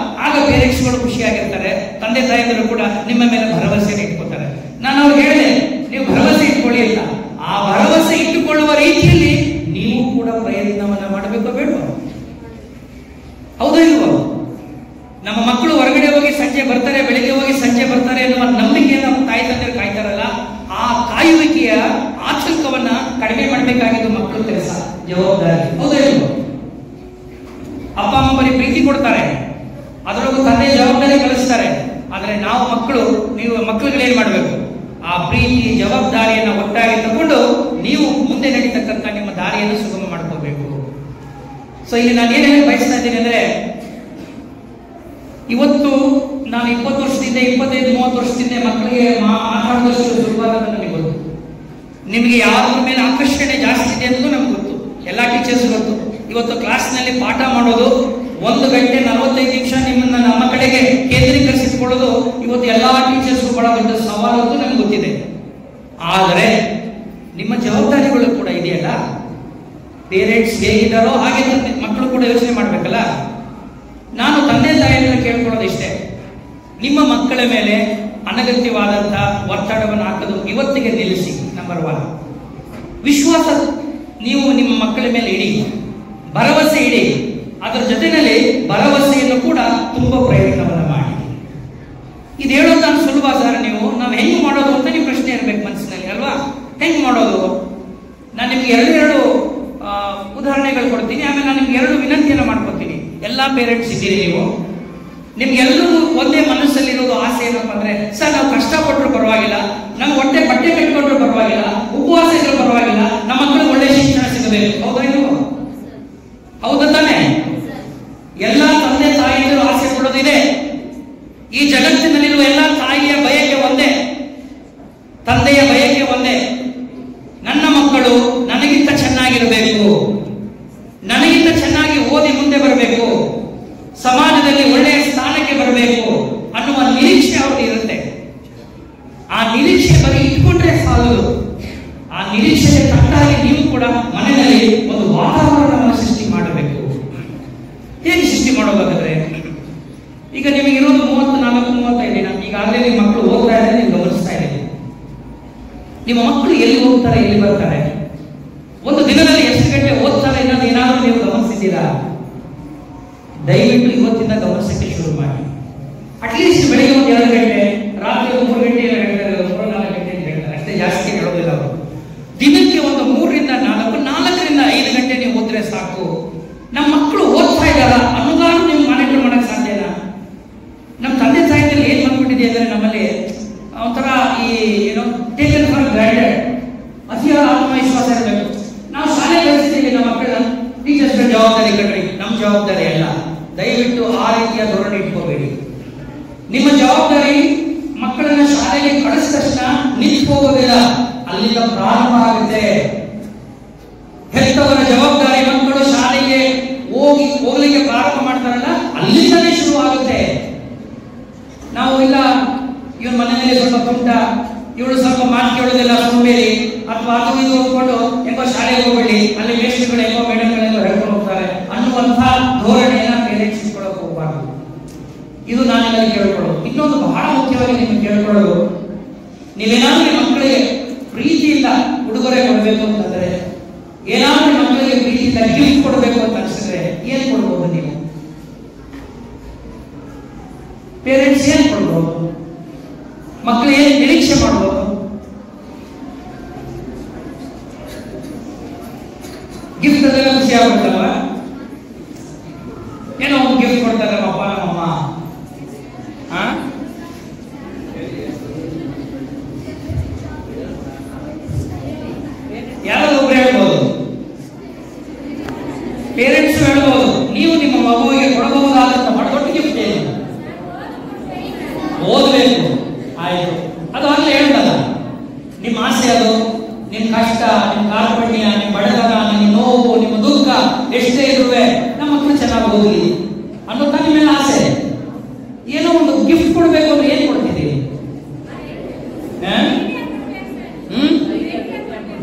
ಆಗ ಪೇರೆಂಟ್ಸ್ಗಳು ಖುಷಿಯಾಗಿರ್ತಾರೆ, ತಂದೆ ತಾಯಿಗಳು ಕೂಡ ನಿಮ್ಮ ಮೇಲೆ ಭರವಸೆ ಇಟ್ಕೋತಾರೆ. ನಾನು ಅವ್ರಿಗೆ ಹೇಳಿದೆ, ನೀವು ಭರವಸೆ ಇಟ್ಕೊಳ್ಳಿ ಅಂತ. ಆ ಭರವಸೆ ಇಟ್ಟುಕೊಳ್ಳುವ ರೀತಿಯಲ್ಲಿ ನೀವು ಕೂಡ ಪ್ರಯತ್ನವನ್ನ ಮಾಡಬೇಕು, ಬೇಡವಾ? ಹೌದಾ ಇಲ್ವೋ? ನಮ್ಮ ಮಕ್ಕಳು ಹೊರಗಡೆ ಹೋಗಿ ಸಂಜೆ ಬರ್ತಾರೆ, ಬೆಳಿಗ್ಗೆ ಹೋಗಿ ಸಂಜೆ ಬರ್ತಾರೆ ಎನ್ನುವ ನಂಬಿಕೆಯನ್ನು ನಮ್ಮ ತಾಯಿ ತಂದೆ ಕಾಯ್ತಾರಲ್ಲ, ಆ ಕಾಯುವಿಕೆಯ ಆತಂಕವನ್ನ ಕಡಿಮೆ ಮಾಡಬೇಕಾಗಿದ್ದು ಮಕ್ಕಳ ಕೆಲಸ, ಜವಾಬ್ದಾರಿ. ಹೌದಾ ಇಲ್ವೋ? ಅಪ್ಪ ಅಮ್ಮ ಬರೀ ಪ್ರೀತಿ ಕೊಡ್ತಾರೆ, ಅದರೊಳಗೂ ತಂದೆ ಜವಾಬ್ದಾರಿ ಕಲಿಸ್ತಾರೆ. ಆದ್ರೆ ನಾವು ನೀವು ಮಕ್ಕಳುಗಳು ಏನ್ ಮಾಡಬೇಕು? ಆ ಪ್ರೀತಿ ಜವಾಬ್ದಾರಿಯನ್ನು ಒಟ್ಟಾಗಿ ತಗೊಂಡು ನೀವು ಮುಂದೆ ನಡೀತಕ್ಕಂಥ ನಿಮ್ಮ ದಾರಿಯನ್ನು ಸುಗಮ ಮಾಡ್ಕೋಬೇಕು. ಸೊ ಇಲ್ಲಿ ನಾನು ಏನ್ ಹೇಳಿ ಬಯಸ್ತಾ ಇದ್ದೀನಿ ಅಂದ್ರೆ, ಇವತ್ತು ನಾನು 20 ವರ್ಷದಿಂದ 25-30 ವರ್ಷದಿಂದ ಮಕ್ಕಳಿಗೆ ಮಾತಾಡಿದಷ್ಟು ಸುಲಭ ನನಗೆ ಗೊತ್ತು. ನಿಮಗೆ ಯಾವ್ದ್ರ ಮೇಲೆ ಆಕರ್ಷಣೆ ಜಾಸ್ತಿ ಇದೆ ಅನ್ನೋದು ನಮ್ಗೆ ಗೊತ್ತು, ಎಲ್ಲಾ ಟೀಚರ್ಸ್ ಗೊತ್ತು. ಇವತ್ತು ಕ್ಲಾಸ್ನಲ್ಲಿ ಪಾಠ ಮಾಡೋದು 1 ಗಂಟೆ 45 ನಿಮಿಷ ನಿಮ್ಮನ್ನ ನಮ್ಮ ಕಡೆಗೆ ಕೇಂದ್ರೀಕರಿಸಿಕೊಳ್ಳೋದು ಇವತ್ತು ಎಲ್ಲಾ ಟೀಚರ್ಸ್ ಬಹಳ ದೊಡ್ಡ ಸವಾಲು ಅಂತ ನಮ್ಗೆ ಗೊತ್ತಿದೆ. ಆದರೆ ನಿಮ್ಮ ಜವಾಬ್ದಾರಿಗಳು ಕೂಡ ಇದೆಯಲ್ಲ, ಪೇರೆಂಟ್ಸ್ ಹೇಗಿದ್ದಾರೋ ಹಾಗೆ ಮಕ್ಕಳು ಕೂಡ ಯೋಚನೆ ಮಾಡ್ಬೇಕಲ್ಲ. ನಾನು ತಂದೆ ತಾಯಿಯನ್ನು ಕೇಳ್ಕೊಳ್ಳೋದು ಇಷ್ಟೇ, ನಿಮ್ಮ ಮಕ್ಕಳ ಮೇಲೆ ಅನಗತ್ಯವಾದಂತಹ ಒತ್ತಡವನ್ನು ಹಾಕೋದು ಇವತ್ತಿಗೆ ನಿಲ್ಲಿಸಿ. ನಂಬರ್ 1, ವಿಶ್ವಾಸ ನೀವು ನಿಮ್ಮ ಮಕ್ಕಳ ಮೇಲೆ ಇಡಿ, ಭರವಸೆ ಇಡಿ. ಅದರ ಜೊತೆಯಲ್ಲಿ ಭರವಸೆಯನ್ನು ಕೂಡ ತುಂಬ ಪ್ರಯತ್ನವನ್ನು ಮಾಡಿ. ಇದು ಹೇಳೋದು ನಾನು ಸುಲಭ ಸರ್, ನಾವು ಹೆಂಗ್ ಮಾಡೋದು ಅಂತ ನೀವು ಪ್ರಶ್ನೆ ಇರಬೇಕು ಮನಸ್ಸಿನಲ್ಲಿ ಅಲ್ವಾ? ಹೆಂಗ್ ಮಾಡೋದು? ನಾನು ನಿಮ್ಗೆ ಎರಡು ಉದಾಹರಣೆಗಳು ಕೊಡ್ತೀನಿ, ಆಮೇಲೆ ನಾನು ನಿಮ್ಗೆ 2 ವಿನಂತಿಯನ್ನು ಮಾಡ್ಕೊತೀನಿ. ಎಲ್ಲಾ ಪೇರೆಂಟ್ಸ್ ಇದ್ದೀರಿ ನೀವು, ನಿಮ್ಗೆಲ್ಲರೂ ಒಂದೇ ಮನಸ್ಸಲ್ಲಿರೋದು ಆಸೆ ಏನಪ್ಪ ಅಂದ್ರೆ, ಸರ್ ನಾವು ಕಷ್ಟಪಟ್ಟರು ಪರವಾಗಿಲ್ಲ, ನಮ್ಗೆ ಬಟ್ಟೆ ಕಟ್ಟಿಕೊಂಡ್ರು ಪರವಾಗಿಲ್ಲ, ಉಪವಾಸ ಇದ್ರೂ ಪರವಾಗಿಲ್ಲ, ನಮ್ಮ ಮಕ್ಕಳಿಗೆ ಒಳ್ಳೆ ಶಿಕ್ಷಣ ಸಿಗಬೇಕು. ಹೌದಾ ಇಲ್ವೋ? ಹೌದಾ ತಾನೆ? ಎಲ್ಲಾ ತಂದೆ ತಾಯಿಯರು ಆಸೆ ಪಡೋದಿದೆ. ಈ ಜಗತ್ತಿನಲ್ಲಿರುವ ಎಲ್ಲಾ ತಾಯಿಯ ಬಯಕೆ ಒಂದೇ, ತಂದೆಯ ಬಯಕೆ ಒಂದೇ. ನನ್ನ ಮಕ್ಕಳು ನನಗಿಂತ ಚೆನ್ನಾಗಿರಬೇಕು, ನನಗಿಂತ ಚೆನ್ನಾಗಿ ಓದಿ ಮುಂದೆ ಬರಬೇಕು, ಸಮಾಜದಲ್ಲಿ ಒಳ್ಳೆಯ ಸ್ಥಾನಕ್ಕೆ ಬರಬೇಕು ಅನ್ನುವ ನಿರೀಕ್ಷೆ ಅವ್ರಿಗೆ ಇರುತ್ತೆ. ಆ ನಿರೀಕ್ಷೆ ಬರೀ ಇಟ್ಕೊಂಡ್ರೆ ಸಾಲದು. ಆ ನಿರೀಕ್ಷೆಗೆ ತಕ್ಕಾಗಿ ನೀವು ಕೂಡ ಮನೆಯಲ್ಲಿ ಒಂದು ವಾತಾವರಣವನ್ನು ಸೃಷ್ಟಿ ಮಾಡಬೇಕು. ಹೇಗೆ ಸೃಷ್ಟಿ ಮಾಡೋದಾದ್ರೆ, ಈಗ ನಿಮಗಿರೋದು 34-35 ದಿನ, ಈಗಾಗಲೇ ನಿಮ್ಮ ಮಕ್ಕಳು ಓದ್ತಾ ಇದ್ದಾರೆ, ನೀವು ಗಮನಿಸ್ತಾ ಇದ್ದೀರಿ. ನಿಮ್ಮ ಮಕ್ಕಳು ಎಲ್ಲಿ ಹೋಗ್ತಾರೆ, ಎಲ್ಲಿ ಬರ್ತಾರೆ, ಒಂದು ದಿನದಲ್ಲಿ ಎಷ್ಟು ಗಂಟೆ ಓದ್ತಾರೆ ಅನ್ನೋದು ಏನಾದರೂ ನೀವು ಗಮನಿಸಿದ್ದೀರಾ? ದಯವಿಟ್ಟು ಇವತ್ತಿಂದ ಗಮನಿಸಕ್ಕೆ ಶುರು ಮಾಡಿ. ಅಟ್ಲೀಸ್ಟ್ ಬೆಳಿಗ್ಗೆ 1-2 ಗಂಟೆ, ರಾತ್ರಿ 3 ಗಂಟೆ 3-4 ಗಂಟೆ ಹೇಳ್ತಾರೆ, ಅಷ್ಟೇ, ಜಾಸ್ತಿ ಹೇಳೋದಿಲ್ಲ ಅವರು. ದಿನಕ್ಕೆ ಒಂದು 3-4, 4-5 ಗಂಟೆ ನೀವು ಓದಿದ್ರೆ ಸಾಕು. ನಮ್ಮ ಮಕ್ಕಳು ಓದ್ತಾ ಇದ್ದಾರ ಅನ್ನೋದಾದ್ರೂ ನೀವು ಮಾನಿಟರ್ ಮಾಡಕ್ ಸಾಧ್ಯನಾ? ನಮ್ಮ ತಂದೆ ತಾಯಿಯಲ್ಲಿ ಏನ್ ಬಂದ್ಬಿಟ್ಟಿದೆ ಅಂದ್ರೆ, ನಮ್ಮಲ್ಲಿ ಒಂಥರ ಟೇಕನ್ ಫಾರ್ ಗ್ರಾಂಟೆಡ್, ಅತಿಯಾದ ಆತ್ಮವಿಶ್ವಾಸ ಇರಬೇಕು. ನಾವು ಶಾಲೆ ಕಳಿಸ್ತೀವಿ ನಮ್ಮ ಮಕ್ಕಳನ್ನ, ಟೀಚರ್ಸ್ ಜವಾಬ್ದಾರಿ ಕಟ್ರಿ, ನಮ್ಮ ಜವಾಬ್ದಾರಿ ಅಲ್ಲ. ದಯವಿಟ್ಟು ಆ ರೀತಿಯ ಧೋರಣೆ ಇಟ್ಕೋಬೇಡಿ. ನಿಮ್ಮ ಜವಾಬ್ದಾರಿ ಮಕ್ಕಳನ್ನ ಶಾಲೆಗೆ ಕಳಿಸಿದ ತಕ್ಷಣ ನಿಂತು ಹೋಗೋದಿಲ್ಲ, ಅಲ್ಲಿಂದ ಪ್ರಾರಂಭ ಆಗುತ್ತೆ. ಹೆತ್ತವರ ಜವಾಬ್ದಾರಿ ಮಕ್ಕಳು ಶಾಲೆಗೆ ಹೋಗ್ಲಿಕ್ಕೆ ಪ್ರಾರಂಭ ಮಾಡ್ತಾರಲ್ಲ, ಅಲ್ಲಿಂದಲೇ ಶುರು ಆಗುತ್ತೆ. ನಾವು ಇಲ್ಲ ಇವನ್ ಮನೆಯಲ್ಲಿ ಸ್ವಲ್ಪ ತುಂಟ, ಇವಳು ಸ್ವಲ್ಪ ಮಾತು ಕೇಳೋದಿಲ್ಲ, ಸೋಂಬೇರಿ, ಅಥವಾ ಅದು ಇದು ಹೋಗ್ಕೊಂಡು ಹೆಂಗೋ ಶಾಲೆಗೆ ಹೋಗ್ಬೇಡಿ, ಅಲ್ಲಿ ಮೇಷ್ಟ್ರುಗಳು ಹೆಂಗೋ ಮೇಡಮ್ಗಳೆಲ್ಲ ಹೇಳ್ಕೊಂಡು ಹೋಗ್ತಾರೆ ಅನ್ನುವಂತಹ ಧೋರಣೆಯನ್ನ ಪೇರೆಂಟ್ಸ್ ಇಟ್ಕೊಳ್ಳೋಕೆ ಹೋಗಬಾರ್ದು. ಇದು ನಾನೆಲ್ಲ ಕೇಳ್ಕೊಳ್ಳೋದು. ಇನ್ನೊಂದು ಬಹಳ ಮುಖ್ಯವಾಗಿ ನಿಮ್ಗೆ ಕೇಳ್ಕೊಳ್ಳೋದು, ನೀವೇನಾದ್ರೂ ನಿಮ್ಮ ಮಕ್ಕಳಿಗೆ ಪ್ರೀತಿಯಿಂದ ಉಡುಗೊರೆ ಕೊಡಬೇಕು ಅಂತಂದ್ರೆ, ಏನಾದ್ರೂ ಮಕ್ಕಳಿಗೆ ಪ್ರೀತಿಯಿಂದ ಗಿಫ್ಟ್ ಕೊಡಬೇಕು ಅಂತ ಅನ್ಸಿದ್ರೆ ಪೋಷಕರೇ ಏನ್ ಕೊಡ್ಬೋದು? ನೀವು ಪೇರೆಂಟ್ಸ್ ಏನ್ ಕೊಡ್ಬೋದು? ಮಕ್ಕಳು ಏನ್ ನಿರೀಕ್ಷೆ ಮಾಡ್ಬೋದು? ಗಿಫ್ಟ್ ಅದಾಗ ಖುಷಿ ಆಗ್ಬೇಕಲ್ವ? ಏನೋ ಒಂದು ಗಿಫ್ಟ್ ಕೊಡ್ತಾರೆ ಅಪ್ಪ ನಮ್ಮಮ್ಮ. ಯಾರಾದ್ರೂ ಒಬ್ರು ಹೇಳ್ಬೋದು, ಪೇರೆಂಟ್ಸ್ ಹೇಳ್ಬೋದು, ನೀವು ನಿಮ್ಮ ಮಗುವಿಗೆ ಕೊಡಬಹುದಾದಂತ ದೊಡ್ಡ ಗಿಫ್ಟ್ ಏನು? ಓದಬೇಕು. ಆಯ್ತು, ಅದು ಆಗ್ಲೇ ಹೇಳ್ದಲ್ಲ, ನಿಮ್ಮ ಆಸೆ, ಅದು ನಿಮ್ಮ ಕಷ್ಟ, ನಿಮ್ಮ ಕಾರ್ಪಣ್ಯ, ನಿಮ್ಮ ಬಡತನ, ನಿಮ್ಮ ನೋವು, ನಿಮ್ಮ ದುಃಖ ಎಷ್ಟೇ ಇರುವೆ ನಮ್ಮ ಮಕ್ಕಳು ಚೆನ್ನಾಗಿ ಓದಲಿ ಅನ್ನೋದು ನಿಮ್ಮೆಲ್ಲ ಆಸೆ. ಏನೋ ಒಂದು ಗಿಫ್ಟ್ ಕೊಡ್ಬೇಕು ಅಂದ್ರೆ ಏನ್ ಕೊಡ್ತೀರಿ?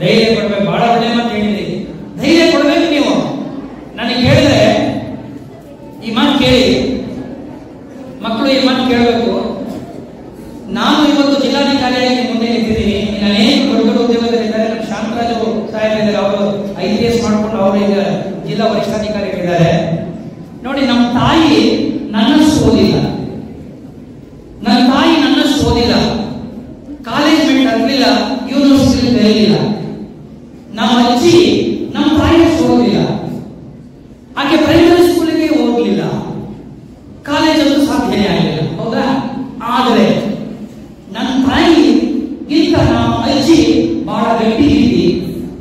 ಧೈರ್ಯ ಕೊಡ್ಬೇಕು. ಬಹಳ ಒಳ್ಳೆ ಮಾತು ಹೇಳಿದ್ರಿ, ಧೈರ್ಯ ಕೊಡ್ಬೇಕು. ನೀವು ನನಗೆ ಹೇಳಿದ್ರೆ ಈ ಮಾತು ಕೇಳಿ, ಮಕ್ಕಳು ಈ ಮಾತು ಕೇಳಬೇಕು. ನಾನು ಇವತ್ತು ಜಿಲ್ಲಾಧಿಕಾರಿಯಾಗಿ ಮುಂದೆ ನಿಂತಿದ್ದೀನಿ. ಅನೇಕ ದೊಡ್ಡ ದೊಡ್ಡ ಉದ್ಯೋಗದಲ್ಲಿದ್ದಾರೆ. ಶಾಂತರಾಜು ಸಾಹೇಬರಿದ್ದಾರೆ, ಅವರು IPS ಮಾಡ್ಕೊಂಡು ಅವರು ಈಗ ಜಿಲ್ಲಾ ವರಿಷ್ಠಾಧಿಕಾರಿಗಳಿದ್ದಾರೆ. ನೋಡಿ, ನಮ್ಮ ತಾಯಿ ನನ್ನಷ್ಟು ಓದಿಲ್ಲ, ನನ್ನ ತಾಯಿ ನನ್ನಷ್ಟು ಓದಿಲ್ಲ, ಕಾಲೇಜ್ ಮೆಂಟ್ ಆಗಲಿಲ್ಲ, ಯೂನಿವರ್ಸಿಟಿ ಬೆರಲಿಲ್ಲ. ನಮ್ಮ ಅಜ್ಜಿ ನಮ್ಮ ತಾಯಿಯಷ್ಟು ಓದಿಲ್ಲ, ಆಕೆ ಪ್ರೈಮರಿ ಸ್ಕೂಲಿಗೆ ಹೋಗ್ಲಿಲ್ಲ, ಕಾಲೇಜ್ ಅಂತೂ ಸಾಧ್ಯನೇ ಆಗಲಿಲ್ಲ. ಹೌದಾ? ಆದರೆ ನನ್ನ ತಾಯಿ ಇಂತ ನಮ್ಮ ಅಜ್ಜಿ ಬಹಳ ಗಟ್ಟಿಗಿದ್ದಿ,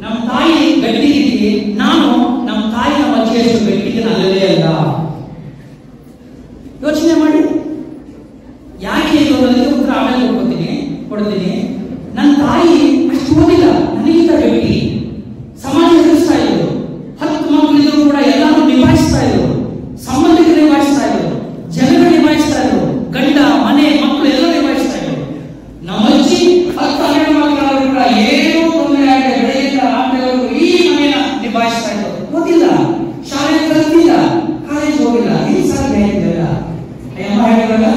ನಮ್ಮ ತಾಯಿ ಗಟ್ಟಿಗಿದ್ದಿ, ನಾನು ನಮ್ಮ ತಾಯಿ ನಮ್ಮ ಅಜ್ಜಿಯಷ್ಟು ಗಟ್ಟಿದ್ದೀನಿ ಅಲ್ಲವೇ ಅಲ್ಲ. ಯೋಚನೆ ಮಾಡಿ, ಯಾಕೆ ಅನ್ನೋದಕ್ಕೆ ಉತ್ತರ ಆಮೇಲೆ ಕೊಡ್ತೀನಿ. ನನ್ನ ತಾಯಿ ಅಷ್ಟು ಓದಿಲ್ಲ, ನನಗಿಂತ ಗಟ್ಟಿ, ಸಮಾಜ ಎದುರಿಸ್ತಾ ಇದ್ರು, 10 ಮಕ್ಕಳಿದ್ರು ಕೂಡ ಎಲ್ಲರೂ ನಿಭಾಯಿಸ್ತಾ ಇದ್ರು, ಸಂಬಂಧಿಕರು ನಿಭಾಯಿಸ್ತಾ ಇದ್ರು, ಜನಗಳು ನಿಭಾಯಿಸ್ತಾ ಇದ್ರು, ಗಂಡ ಮನೆ ಮಕ್ಕಳು ಎಲ್ಲ ನಿಭಾಯಿಸ್ತಾ ಇದ್ರು. ನಮ್ಮ ಅಜ್ಜಿ 10 ಮಕ್ಕಳು ಕೂಡ ಏನೂ ತೊಂದರೆ ಆಗದೆ ಬೆಳೆಯಿಂದ ರಾತ್ರಿವರೆಗೂ ಈ ಮನೆಯ ನಿಭಾಯಿಸ್ತಾ ಇದ್ರು. ಓದಿಲ್ಲ, ಶಾಲೆ ಕಲಿತಿಲ್ಲ, ಕಾಲೇಜ್ ಹೋಗಿಲ್ಲ. ಇದು ಸಾಧ್ಯ ಆಗಿಲ್ಲ. ಅಮ್ಮ ಹೇಳಿದ್ರಲ್ಲ,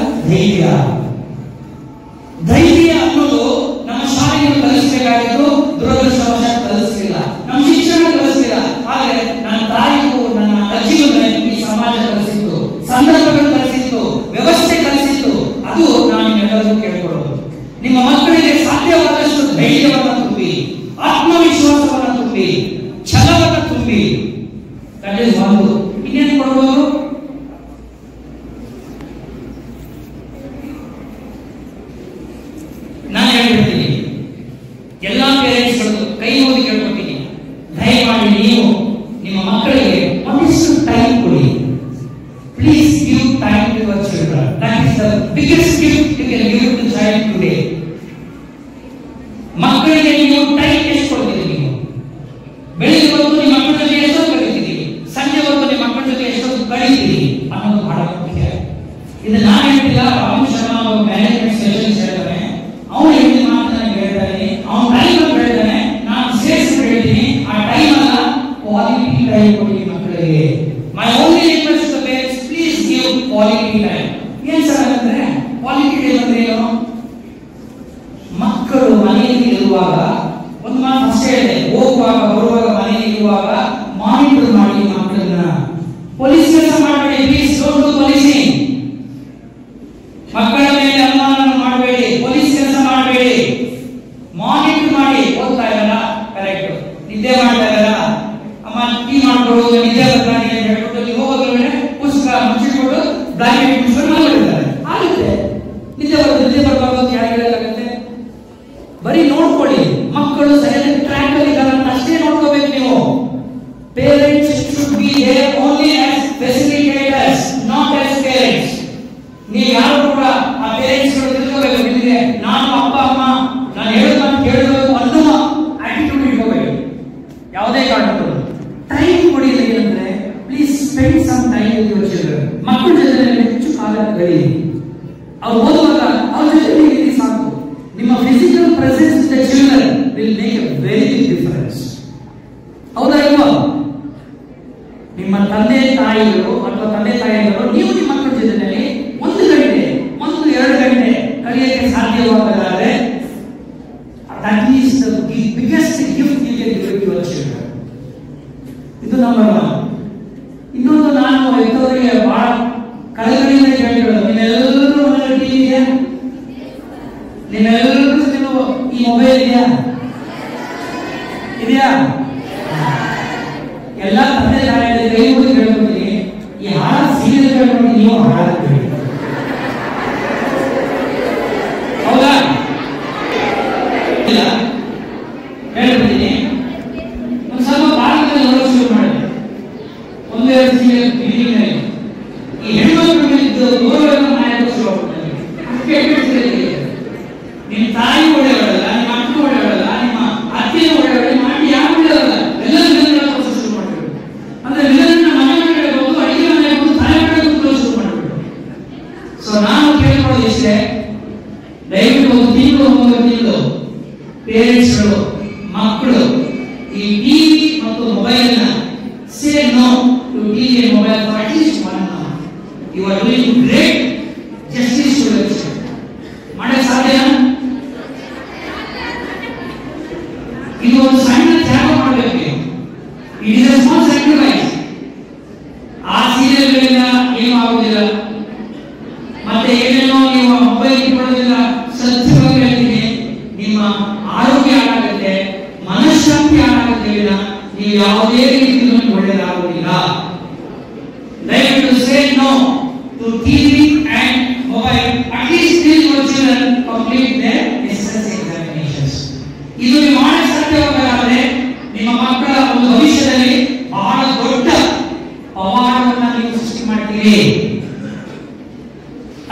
ಧೈರ್ಯ ಅನ್ನೋದು ನಮ್ಮ ಶಾಲೆಯನ್ನು ಕಲಿಸಬೇಕಾಗಿದ್ದು ದುರದೃಷ್ಟವಶಾತ್ ಕಲಿಸಲಿಲ್ಲ, ನಮ್ಮ ಶಿಕ್ಷಣ ಕಲಿಸಲಿಲ್ಲ. ಆದರೆ ನನ್ನ ತಾಯಿಗೂ ನನ್ನ ಅಜ್ಜಿಗೂ ಈ ಸಮಾಜ ಕಲಿಸಿತ್ತು, ಸಂದರ್ಭಗಳು ಕಲಿಸಿತ್ತು, ವ್ಯವಸ್ಥೆ ಕಲಿಸಿತ್ತು. ಅದು ನಾನು ನಿಮ್ಮೆಲ್ಲರಿಗೂ ಕೇಳಿಕೊಳ್ಳೋದು. ನಿಮ್ಮ ಮಕ್ಕಳಿಗೆ ಸಾಧ್ಯವಾದಷ್ಟು ಧೈರ್ಯವನ್ನು ತುಂಬಿ, ಆತ್ಮವಿಶ್ವಾಸವನ್ನು ತುಂಬಿ, ಛಲವನ್ನು ತುಂಬಿ. ದಟ್ ಇಸ್ ಒಂದು. ಇನ್ನೇನು ಕೊಡಬಹುದು? ನಾನು ಹೇಳ್ಬಿಡ್ತೀನಿ, ಎಲ್ಲಾ ಪೇರೆಂಟ್ಸ್ಗಳು ಕೈ ಮುಗಿ ಕೇಳ್ಕೊತೀನಿ, ದಯಮಾಡಿ ನೀವು ನಿಮ್ಮ ಮಕ್ಕಳಿಗೆ ಒಂದಿಷ್ಟು ಟೈಮ್ ಕೊಡಿ. Please give time to your children. That is the biggest gift you can give to child today. ಮಕ್ಕಳಿಗೆ ನೀವು ಟೈಮ್ ಎಷ್ಟು ಕೊಡ್ತೀರಿ? ನೀವು ಬೆಳಿಗ್ಗೆ ಹೊತ್ತು ನಿಮ್ಮ ಮಕ್ಕಳ ಜೊತೆ ಎಷ್ಟೊತ್ತು ಕಳೀತೀರಿ, ಸಂಜೆ ಹೊತ್ತು ನಿಮ್ಮ ಮಕ್ಕಳ ಜೊತೆ ಎಷ್ಟೊತ್ತು ಕಳೀತೀರಿ ಅನ್ನೋದು ಬಹಳ ಮುಖ್ಯ. ಇದು ನಾನು ಹೇಳ್ತಿಲ್ಲ, ರಾಮ್ ಶರ್ಮಾ ಅವರು ಮ್ಯಾನೇಜ್ಮೆಂಟ್ ಸೆಷನ್ಸ್ ಹೇಳ್ತಾರೆ. ಅವನು ಹೇಳಿದ ಮಾತನ್ನ ಹೇಳ್ತಾನೆ, ಅವನ ಟೈಮ್ ಅಂತ ಹೇಳ್ತಾನೆ, ನಾನು ಸೇರಿಸಿ ಹೇಳ್ತೀನಿ. ಆ ಟೈಮ್ ಅಲ್ಲ, ಕ್ವಾಲಿಟಿ ಟೈಮ್ ಕೊಡಿ ಮಕ್ಕಳಿಗೆ. My only request to parents, please give quality time. ಏನ್ ಸರ್ ಅಂದ್ರೆ ಕ್ವಾಲಿಟಿ ಟೈಮ್ ಅಂದ್ರೆ ಏನು? ಮಕ್ಕಳು ಮನೆಯಲ್ಲಿ ಇರುವಾಗ ಒಂದು ಮಾತು ಅಷ್ಟೇ ಹೇಳಿದೆ, ಹೋಗುವಾಗ ಬರುವಾಗ ಮನೆಯಲ್ಲಿ ಇರುವಾಗ ಮಾನಿಟರ್ ಮಾಡಿ ಮಕ್ಕಳನ್ನ. ಪೊಲೀಸ್ ಕೆಲಸ ಮಾಡಬೇಡಿ, ಪ್ಲೀಸ್ ಡೋಂಟ್ ಡು ಪೊಲೀಸಿಂಗ್. ಮಕ್ಕಳ ಮೇಲೆ ಅನುಮಾನ ಮಾಡಬೇಡಿ, ಪೊಲೀಸ್ ಕೆಲಸ ಮಾಡಬೇಡಿ. ಮಾನಿಟರ್ ಮಾಡಿ. ಓದ್ತಾ ಇರಲ್ಲ, ಕರೆಕ್ಟ್. ನಿದ್ದೆ ಮಾಡ್ತಾ ಇರಲ್ಲ, ಅಮ್ಮ ಟೀ ಮಾಡ್ಕೊಡು, ನಿದ್ದೆ ಬರ್ತಾನೆ ಅಂತ ಹೇಳ್ಬಿಟ್ಟು ನೀವು ಹೋಗೋದ್ರೆ ಪುಸ್ತಕ ಮುಚ್ಚಿಟ್ಬಿಟ್ಟು ಬ್ಲಾಂಕೆಟ್ ಮುಚ್ಚಿಕೊಂಡು ಮಲಗಿರ್ತಾರೆ. ಆಗುತ್ತೆ, ನಿದ್ದೆ ಬರ್ಬಾರ್ದು ಅಂತ ಯಾರು ಹೇಳಲಾಗುತ್ತೆ? ಬರೀ ನೋಡ್ಕೊಳ್ಳಿ, ಮಕ್ಕಳು ಸರಿಯಾದ ಟ್ರ್ಯಾಕ್ ಅಲ್ಲಿ ಇದ್ದಾರೆ ಅಂತ ಅಷ್ಟೇ ನೋಡ್ಕೋಬೇಕು ನೀವು. Parents should be there only as facilitators, not as parents. ನೀವು ಯಾರು ಕೂಡ ಆ ಪೇರೆಂಟ್ಸ್ ಗಳು ತಿಳ್ಕೋಬೇಕು. ನಿಮಗೆ ನಾನು ಅಪ್ಪ ಅಮ್ಮ ನಾನು ಹೇಳೋದು ಕೇಳಬೇಕು ಅನ್ನೋ ಆಟಿಟ್ಯೂಡ್ ಇಟ್ಕೋಬೇಕು. ಯಾವುದೇ ಕಾರಣಕ್ಕೂ ಟೈಮ್ ಕೊಡಿ. ಏನಂದ್ರೆ please spend some time with your children. ಮಕ್ಕಳ ಜೊತೆ ಹೆಚ್ಚು ಕಾಲ ಕಳೆಯಿರಿ. ಅವ್ರು ಓದುವಾಗ ಅವ್ರ ಜೊತೆ ಇರಿ ಸಾಕು. ನಿಮ್ಮ physical presence with the children will make a very big difference. ಹೌದಾ ಇಲ್ವಾ? ನಿಮ್ಮ ತಂದೆ ತಾಯಿಗಳು ಅಥವಾ ತಂದೆ ತಾಯಿಗಳು ನೀವು ನಿಮ್ಮ ಮಕ್ಕಳ ಜೊತೆಯಲ್ಲಿ 1 ಗಂಟೆ 1-2 ಗಂಟೆ ಕಲಿಯಕ್ಕೆ ಸಾಧ್ಯವಾಗಲಾದರೆ that is the biggest gift you can give to your children. ಇದು ನಂಬರ್ 1. ನಾವು ಎಂತವರಿಗೆ ಬಹಳ ಕಳಕಳಿಯಿಂದ ಕೇಳಿರೋದು, ನೀವೆಲ್ಲರೂ ಮನೆಯಲ್ಲಿ ಟಿವಿ ಇದೆಯಾ? ನೀವೆಲ್ಲರೂ ಈ ಮೊಬೈಲ್ ಇದೆಯಾ? ಇದೆಯಾ? ಎಲ್ಲ ತಂದೆ ತಾಯಿಗಳಿಗೆ ಕೈ ಮುಗಿದು ಕೇಳ್ಕೊತೀನಿ, ಈ ಹಾಳ ಸೀರಿಯಲ್ ಕೇಳ್ಕೊಂಡು ನೀವು ಹಾಳಾಗ್ತೀವಿ. ಹೌದಾ? ಇಲ್ಲ ಹೇಳ್ಬಿಡ್ತೀನಿ. ಒಂದು ಸ್ವಲ್ಪ ಭಾರತದಲ್ಲಿ ನೋಡೋಕೆ ಶುರು ಮಾಡಿದೆ. ಒಂದೆರಡು ಸೀರಿಯಲ್ ಬಿಲ್ಡಿಂಗ್ನಲ್ಲಿ ಈ ಹೆಣ್ಮಕ್ಳು ಗೌರವವನ್ನು ಮಾಡಕ್ಕೆ ಶುರು ಆಗ್ಬಿಡ್ತಾರೆ. ನಿಮ್ಮ ತಾಯಿ ಒಳ್ಳೆಯವಳಲ್ಲ, ನಿಮ್ಮ ಅಕ್ಕ ಒಳ್ಳೆಯವಳಲ್ಲ, ನಿಮ್ಮ ಅತ್ತೆ ಒಳ್ಳೆಯವಳ, ನಿಮ್ಮ ಅಣ್ಣ ಯಾರು ಒಳ್ಳೆಯವಲ್ಲ, ಎಲ್ಲ ವಿಲನ್ಗಳ ಶುರು ಮಾಡಿಬಿಟ್ಟು. ಅಂದ್ರೆ ವಿಲನ್ನ ಮನೆ ಕಡೆ ಹೋಗಿ ಅಡಿಗೆ ಮನೆ ಹೋಗಿ ತಾಯಿ ಕಡೆ ಕೂತ್ಕೊಳ್ಳೋ ಶುರು ಮಾಡಿಬಿಟ್ಟು. ಸೊ ನಾನು ಕೇಳ್ಕೊಳ್ಳೋದು ಇಷ್ಟೇ, ದಯವಿಟ್ಟು ಒಂದು ತಿಂಗಳು ಪೇರೆಂಟ್ಸ್ಗಳು ಮಕ್ಕಳು ಈ ಟಿವಿ ಮತ್ತು ಮೊಬೈಲ್ ನ say no to TV and mobile for at least 1 hour. You are doing great justice to your children. ಮಾಡಕ್ಕೆ ಸಾಧ್ಯನಾ? ಇದು ಒಂದು ಸಣ್ಣ ತ್ಯಾಗ ಮಾಡಬೇಕು. It is a small sacrifice. ಆ ಸೀರಿಯಲ್ಗಳಿಂದ ಏನು ಆಗುವುದಿಲ್ಲ, ಮತ್ತೆ ಏನೇನೋ ನೀವು ಮೊಬೈಲ್ ಇಟ್ಕೊಳ್ಳೋದ್ರಿಂದ ಸತ್ಯವಾಗಿ ಹೇಳ್ತೀನಿ, ನಿಮ್ಮ ಆರೋಗ್ಯ ಹಾಳಾಗುತ್ತೆ, ಮನಃಶಾಂತಿ ಹಾಳಾಗುತ್ತೆ, ನೀವು ಯಾವುದೇ ರೀತಿಯಲ್ಲಿ ಒಳ್ಳೆಯದಾಗುವುದಿಲ್ಲ. ದಯವಿಟ್ಟು say no to TV and mobile at least till your children complete their SSLC examinations. ಇದು ನೀವು ಮಾಡಕ್ಕೆ ಸಾಧ್ಯವಾಗಲಾದರೆ ನಿಮ್ಮ ಮಕ್ಕಳ ಒಂದು ಭವಿಷ್ಯದಲ್ಲಿ ಬಹಳ ದೊಡ್ಡ ಪವಾಡವನ್ನು ನೀವು ಸೃಷ್ಟಿ ಮಾಡ್ತೀರಿ.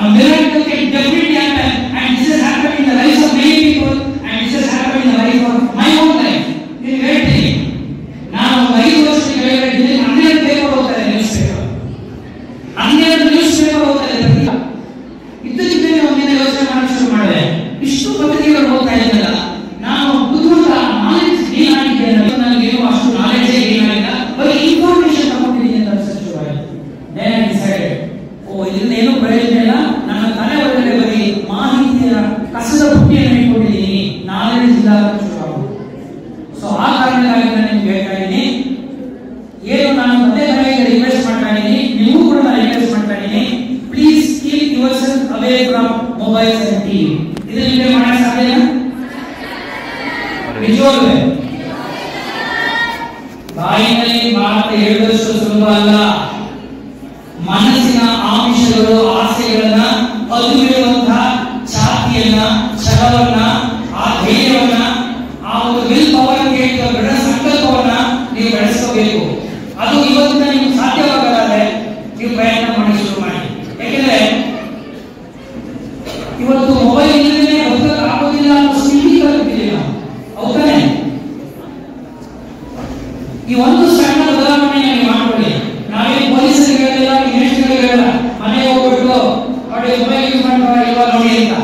A miracle can definitely happen, and this has happened in the lives of many people, and this has happened in the life of my own life. ನೀವು ಹೇಳ್ತೀನಿ, ನಾನು 5 ವರ್ಷದ ಕೆಳಗಡೆ 12 ಪೇಪರ್ ಓದ್ತಾರೆ, ನ್ಯೂಸ್ ಪೇಪರ್ 12 ನ್ಯೂಸ್ ಪೇಪರ್ ಓದ್ತಾರೆ. ಇದ್ದಕ್ಕಿದ್ದಂತೆ ಒಂದಿನ ಯೋಚನೆ ಮಾಡಕ್ಕೆ ಶುರು ಮಾಡಿದೆ, ಇಷ್ಟು ಪತ್ರಿಕೆಗಳು ಓದ್ತಾ ಇದ್ದಲ್ಲ, ನಾನು ಕುತೂಹಲ ನಾಲೆಜ್ ಗೇನ್ ಆಗಿದೆ, ನನಗೇನು ಅಷ್ಟು ನಾಲೆಜ್ ಗೇನ್ ಆಗಿಲ್ಲ, ಬರೀ ಇನ್ಫಾರ್ಮೇಶನ್ ತಗೊಂಡಿದ್ದೀನಿ ಅಂತ ಅನ್ಸಕ್ಕೆ ಶುರು ಆಯಿತು. then I decided, ಇದರಿಂದ ಏನು ಪ್ರಯೋಜನ ಇಲ್ಲ, ನನ್ನ ತಲೆ ಒಳಗಡೆ ಬರೀ ಮಾಹಿತಿಯ ಕಸದ ಬುಟ್ಟಿಯನ್ನು ಇಟ್ಕೊಂಡಿದ್ದೀನಿ, ನಾಲೆಜ್ ಇಲ್ಲ ಅಂತ ಶುರು ಆಗುತ್ತೆ. ಸೊ ಆ ಕಾರಣಕ್ಕಾಗಿ ನಾನು ನಿಮ್ಗೆ ಹೇಳ್ತಾ ಇದ್ದೀನಿ, ಏನು ನಾನು ತಂದೆ ತಾಯಿಗೆ ರಿಕ್ವೆಸ್ಟ್ ಮಾಡ್ತಾ ಇದ್ದೀನಿ, ನೀವು ಕೂಡ ನಾನು ರಿಕ್ವೆಸ್ಟ್ ಮಾಡ್ತಾ ಇದ್ದೀನಿ, please keep your self away from mobiles and TV. ಇದು ನಿಮಗೆ ಮಾಡಕ್ಕೆ ಸಾಧ್ಯನಾ? ನಿಜವಾಗ್ಲೂ ಬಾಯಿನಲ್ಲಿ ಮಾತು ಹೇಳುವಷ್ಟು ಸುಲಭ ಅಲ್ಲ. ಮನಸ್ಸಿನ ಆಮಿಷಗಳು, ಆಸೆಗಳನ್ನ, ಅದುಮಿರುವಂತಹ ಛಾತಿಯನ್ನ, ಛಲವನ್ನ, ಆ ಧೈರ್ಯವನ್ನ, ಆ ಒಂದು ವಿಲ್ ಪವರ್ ದೃಢ ಸಂಕಲ್ಪವನ್ನ ನೀವು ಬೆಳೆಸ್ಕೋಬೇಕು. ಅದು ಇವತ್ತಿನ ನಿಮ್ಗೆ ಸಾಧ್ಯವಾಗಲಾದ್ರೆ ನೀವು ಪ್ರಯತ್ನ ಮಾಡಿ ಶುರು ಮಾಡಿ. ಯಾಕೆಂದ್ರೆ ಇವತ್ತು ಮೊಬೈಲ್ ಇಲ್ಲದೆ ಬದುಕಕ್ಕೆ ಆಗೋದಿಲ್ಲ ಅನ್ನೋ ಸ್ಥಿತಿಗೆ ತಲುಪಿದ್ದೀವಿ ನಾವು. ಹೌದಾನೆ? ಈ ಒಂದು ಸಣ್ಣ ಬದಲಾವಣೆ ನೀವು ಮಾಡ್ಕೊಳ್ಳಿ. ನಾವೇ ಪೊಲೀಸರಿಗೆ ಹೇಳಿಲ್ಲ, ಮಿನಿಸ್ಟರ್ಗಳಿಗೆ ಹೇಳಿಲ್ಲ, ಮನೆಗೆ ಹೋಗ್ಬಿಟ್ಟು ನೋಡಿ ಮೊಬೈಲ್ ಯೂಸ್ ಮಾಡ್ತಾರೆ ಇಲ್ವಾ ನೋಡಿ ಅಂತ.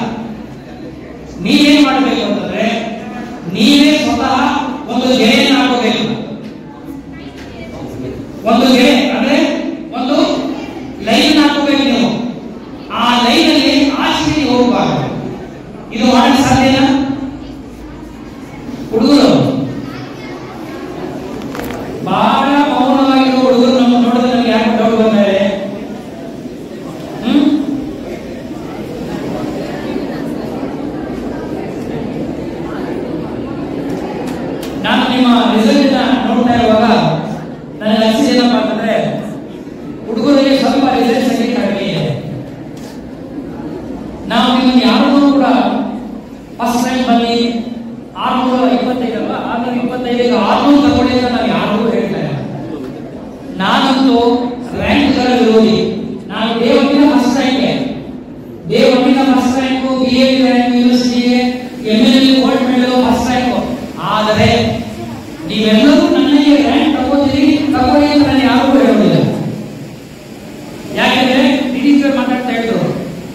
ನೀವೇನ್ ಮಾಡಬೇಕು ಅಂತಂದ್ರೆ, ನೀವೇ ಸ್ವತಃ ಒಂದು ಗೆರೆಯನ್ನು ಹಾಕೋಬೇಕು. ಒಂದು ಗೆರೆ ಅಂದ್ರೆ ಒಂದು ಲೈನ್ ಹಾಕೋಬೇಕು ನೀವು. ಆ ಲೈನ್ ಅಲ್ಲಿ ಆಚೆ ಹೋಗಬಾರ್ದು. ಇದು ಮಾಡಕ್ಕೆ ಸಾಧ್ಯನಾ? ಹುಡುಗರು ಬಹಳ ಮೌನವಾಗಿರುವ ಹುಡುಗರು ನಮ್ಮ ನೋಡಿದ್ರೆ ನಮ್ಗೆ ಯಾಕೆ ಡೌಟ್ ಬಂದರೆ, ನಾನು ನಿಮ್ಮ ರಿಸಲ್ಟ್ ನೋಡ್ತಾ ಇರುವಾಗ ನನಗೆ ಅನಿಸಿದೇನಪ್ಪ ಅಂತಂದ್ರೆ, ಹುಡುಗರಿಗೆ ಸ್ವಲ್ಪ ರಿಸಲ್ಟ್ ಸಂಖ್ಯೆ ಕಡಿಮೆ ಇದೆ. ನಾವು ನಿಮ್ಮನ್ನು ಯಾರನ್ನೂ ಕೂಡ ಫಸ್ಟ್ ಟೈಮ್ ಬನ್ನಿ 625 ಅಲ್ವಾ, 625 600 ತಗೊಳ್ಳಿ ಅಂತ ನಾವು ಯಾರಿಗೂ ಹೇಳ್ತಾ ಇಲ್ಲ. ನಾನಂತೂ ರ್ಯಾಂಕ್ ಗಳ ವಿರೋಧಿ. ನಾನು day 1 first rank, BA rank, ಯೂನಿವರ್ಸಿಟಿಗೆ MLA gold medal first rank. ಆದರೆ ನೀವೆಲ್ಲರೂ ನನಗೆ ರ್ಯಾಂಕ್ ತಗೋತೀರಿ ತಗೊಳ್ಳಿ ಅಂತ ನಾನು ಯಾರಿಗೂ ಹೇಳೋದಿಲ್ಲ. ಯಾಕೆಂದ್ರೆ ಟೀಚರ್ ಮಾತಾಡ್ತಾ ಇದ್ರು,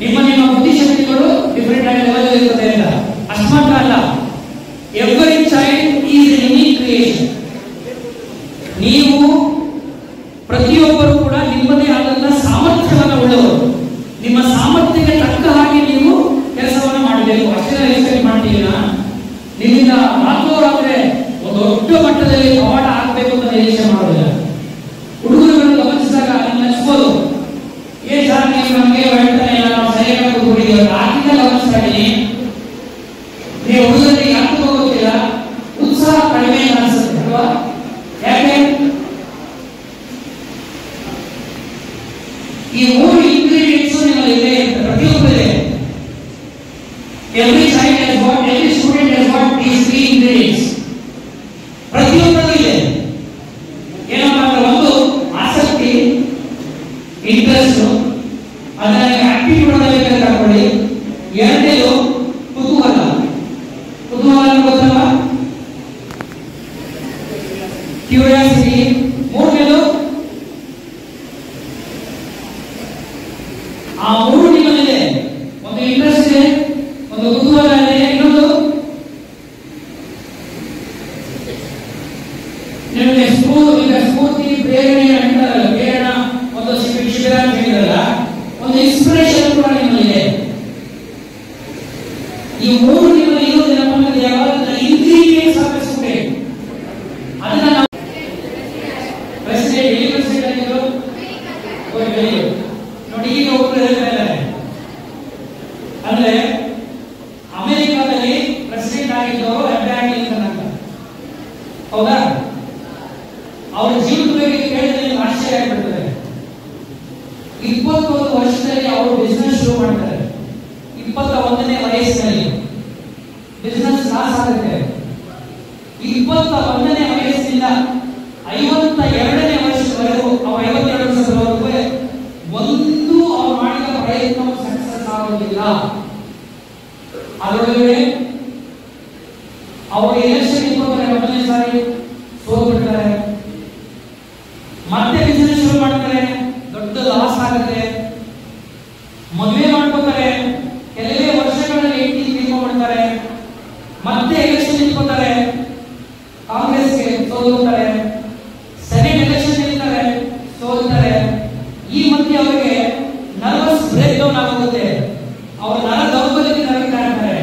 ನಿಮ್ಮ ಬುದ್ಧಿಶಕ್ತಿಗಳು ಡಿಫರೆಂಟ್ ಆಗಿ ಲೆವೆಲ್ ಇರುತ್ತೆ ಅಂತ. ಅಷ್ಟು ಮಾತ್ರ ಅಲ್ಲ, every child is A unique creation. ನೀವು ಪ್ರತಿಯೊಬ್ಬರು ಕೂಡ ನಿಮ್ಮದೇ ಆದಂತಹ ಸಾಮರ್ಥ್ಯವನ್ನು ಉಳ್ಳವರು. ನಿಮ್ಮ ಸಾಮರ್ಥ್ಯಕ್ಕೆ ತಕ್ಕ ಹಾಗೆ ನೀವು ಕೆಲಸವನ್ನು ಮಾಡಬೇಕು. ಅಷ್ಟೇ ಎಕ್ಸ್ಪೆಕ್ಟ್ ಮಾಡ್ತೀರಾ ನಿಮ್ಮಿಂದ ರಾತ್ರೋರಾತ್ರಿ ಒಂದು ದೊಡ್ಡ ಮಟ್ಟದಲ್ಲಿ ಪವಾಡ ಆಗಬೇಕು ಅಂತ ನಿರೀಕ್ಷೆ ಮಾಡೋದಿಲ್ಲ. ಹುಡುಗರುಗಳನ್ನು ಗಮನಿಸಿದಾಗ ನಿಮ್ಗೆ ಅನ್ಸ್ಬೋದು, ಆರ್ಥಿಕ ಗಮನಿಸ್ತಾ ಇದ್ದೀನಿ. ನೀವು ಹುಡುಗರಿಗೆ ಯಾಕೆ ಹೋಗೋದಿಲ್ಲ, ಉತ್ಸಾಹ ಕಡಿಮೆ ಅನಿಸುತ್ತೆ ಅಲ್ವಾ? ಯಾಕೆ? ಈ 3 ಇಂಗ್ರೀಡಿಯೆಂಟ್ಸ್ ನಿಮ್ಮಲ್ಲಿ ಇವೆ ಅಂತ ಪ್ರತಿಯೊಬ್ಬರಿಗೆ. Every child has got, every student has got these 3 ingredients. ಪ್ರತಿಯೊಬ್ಬರಿಗೂ ಇದೆ. ಏನಪ್ಪ ಅಂದ್ರೆ ಒಂದು ಆಸಕ್ತಿ, ಇಂಟ್ರೆಸ್ಟ್, ಅದನ್ನ ಆಕ್ಟಿವಿಟಿ ಮಾಡೋದಕ್ಕೆ ಕರ್ಕೊಳ್ಳಿ. ಎರಡನೇದು ಕುತೂಹಲ. ಕುತೂಹಲ ಗೊತ್ತಲ್ವಾ? ಕ್ಯೂರಿಯಾಸಿಟಿ. ಮೂರನೇದು ಆ 3 ನಿಮ್ಮಲ್ಲಿದೆ. ಒಂದು ಇಂಟ್ರೆಸ್ಟ್ ಇದೆ, ಒಂದು ಕುತೂಹಲ ಇದೆ, ಇನ್ನೊಂದು ನಿಮಗೆ ಸ್ಫೂರ್ತಿ, ಪ್ರೇರಣೆ ಅಂತಾರಲ್ಲ, ಪ್ರೇರಣ ಒಂದು ಶಿಬಿರ ಅಂತ ಹೇಳಿರಲ್ಲ, ಒಂದು ಇನ್ಸ್ಪಿರೇಷನ್ ಕೂಡ ನಿಮ್ಮಲ್ಲಿದೆ. ಈ 3 ನಿಮ್ಮಲ್ಲಿ ಇರೋದೇನಪ್ಪ ಅಂದ್ರೆ ಯಾವಾಗ ಇಂಗ್ರೀಡಿಯೆಂಟ್ಸ್ ಆಫ್ ಸ್ಟೂಡೆಂಟ್. ಅದನ್ನ ನಾವು ಪ್ರೆಸಿಡೆಂಟ್ ಯೂನಿವರ್ಸಿಟಿ ಆಗಿದ್ರು ನೋಡಿ. ಈಗ ಒಬ್ಬರು ಹೇಳ್ತಾರೆ ಅಂದ್ರೆ ಅಮೆರಿಕಾದಲ್ಲಿ ಪ್ರೆಸಿಡೆಂಟ್ ಆಗಿದ್ದವರು ಅಬ್ರಹಾಂ ಲಿಂಕನ್ ಅಂತ. ಹೌದಾ? ಅವರ ಜೀವನದ ಬಗ್ಗೆ ಕೇಳಿದ್ರೆ ನಿಮ್ಗೆ ಆಶ್ಚರ್ಯ ಆಗ್ಬಿಡ್ತದೆ. 21 ವರ್ಷದಲ್ಲಿ ಅವರು ಬಿಸ್ನೆಸ್ ಶುರು ಮಾಡ್ತಾರೆ. 21ನೇ ವಯಸ್ಸಿನಲ್ಲಿ ಬಿಸ್ನೆಸ್ ಲಾಸ್ ಆಗುತ್ತೆ. 21ನೇ ವಯಸ್ಸಿನಿಂದ 52ನೇ ವರ್ಷದವರೆಗೂ, ಅವ್ರು 52 ವರ್ಷದವರೆಗೂ ಒಂದು ಅವ್ರು ಮಾಡಿದ ಪ್ರಯತ್ನವು ಸಕ್ಸಸ್ ಆಗೋದಿಲ್ಲ. ಅದರೊಳಗೆ ಅವರು ಎಲೆಕ್ಷನ್ ನಿಂತ್ಕೊತಾರೆ, 1ನೇ ಸಾರಿ ಸೋಲ್ಬಿಡ್ತಾರೆ. ಮತ್ತೆ ಬಿಸ್ನೆಸ್ ಶುರು ಮಾಡ್ತಾರೆ, ದೊಡ್ಡ ಲಾಸ್ ಆಗುತ್ತೆ. ಮದುವೆ ಮಾಡ್ಕೋತಾರೆ, ಕೆಲವೇ ವರ್ಷಗಳಲ್ಲಿ ಹೆಂಡತಿ ತೀರ್ಕೊಂಡ್ಬಿಡ್ತಾರೆ. ಮತ್ತೆ ಎಲೆಕ್ಷನ್ ನಿಂತ್ಕೋತಾರೆ, ಕಾಂಗ್ರೆಸ್ಗೆ ಸೋಲ್ತಾರೆ. Senate election ನಿಲ್ತಾರೆ, ಸೋಲ್ತಾರೆ. ಈ ಮಧ್ಯೆ ಅವರಿಗೆ ನರ್ವಸ್ ಬ್ರೇಕ್ ಡೌನ್ ಆಗೋಗುತ್ತೆ. ಅವರು ನರ ದೌರ್ಬಲ್ಯಕ್ಕೆ ನರಕಾಗ್ತಾರೆ.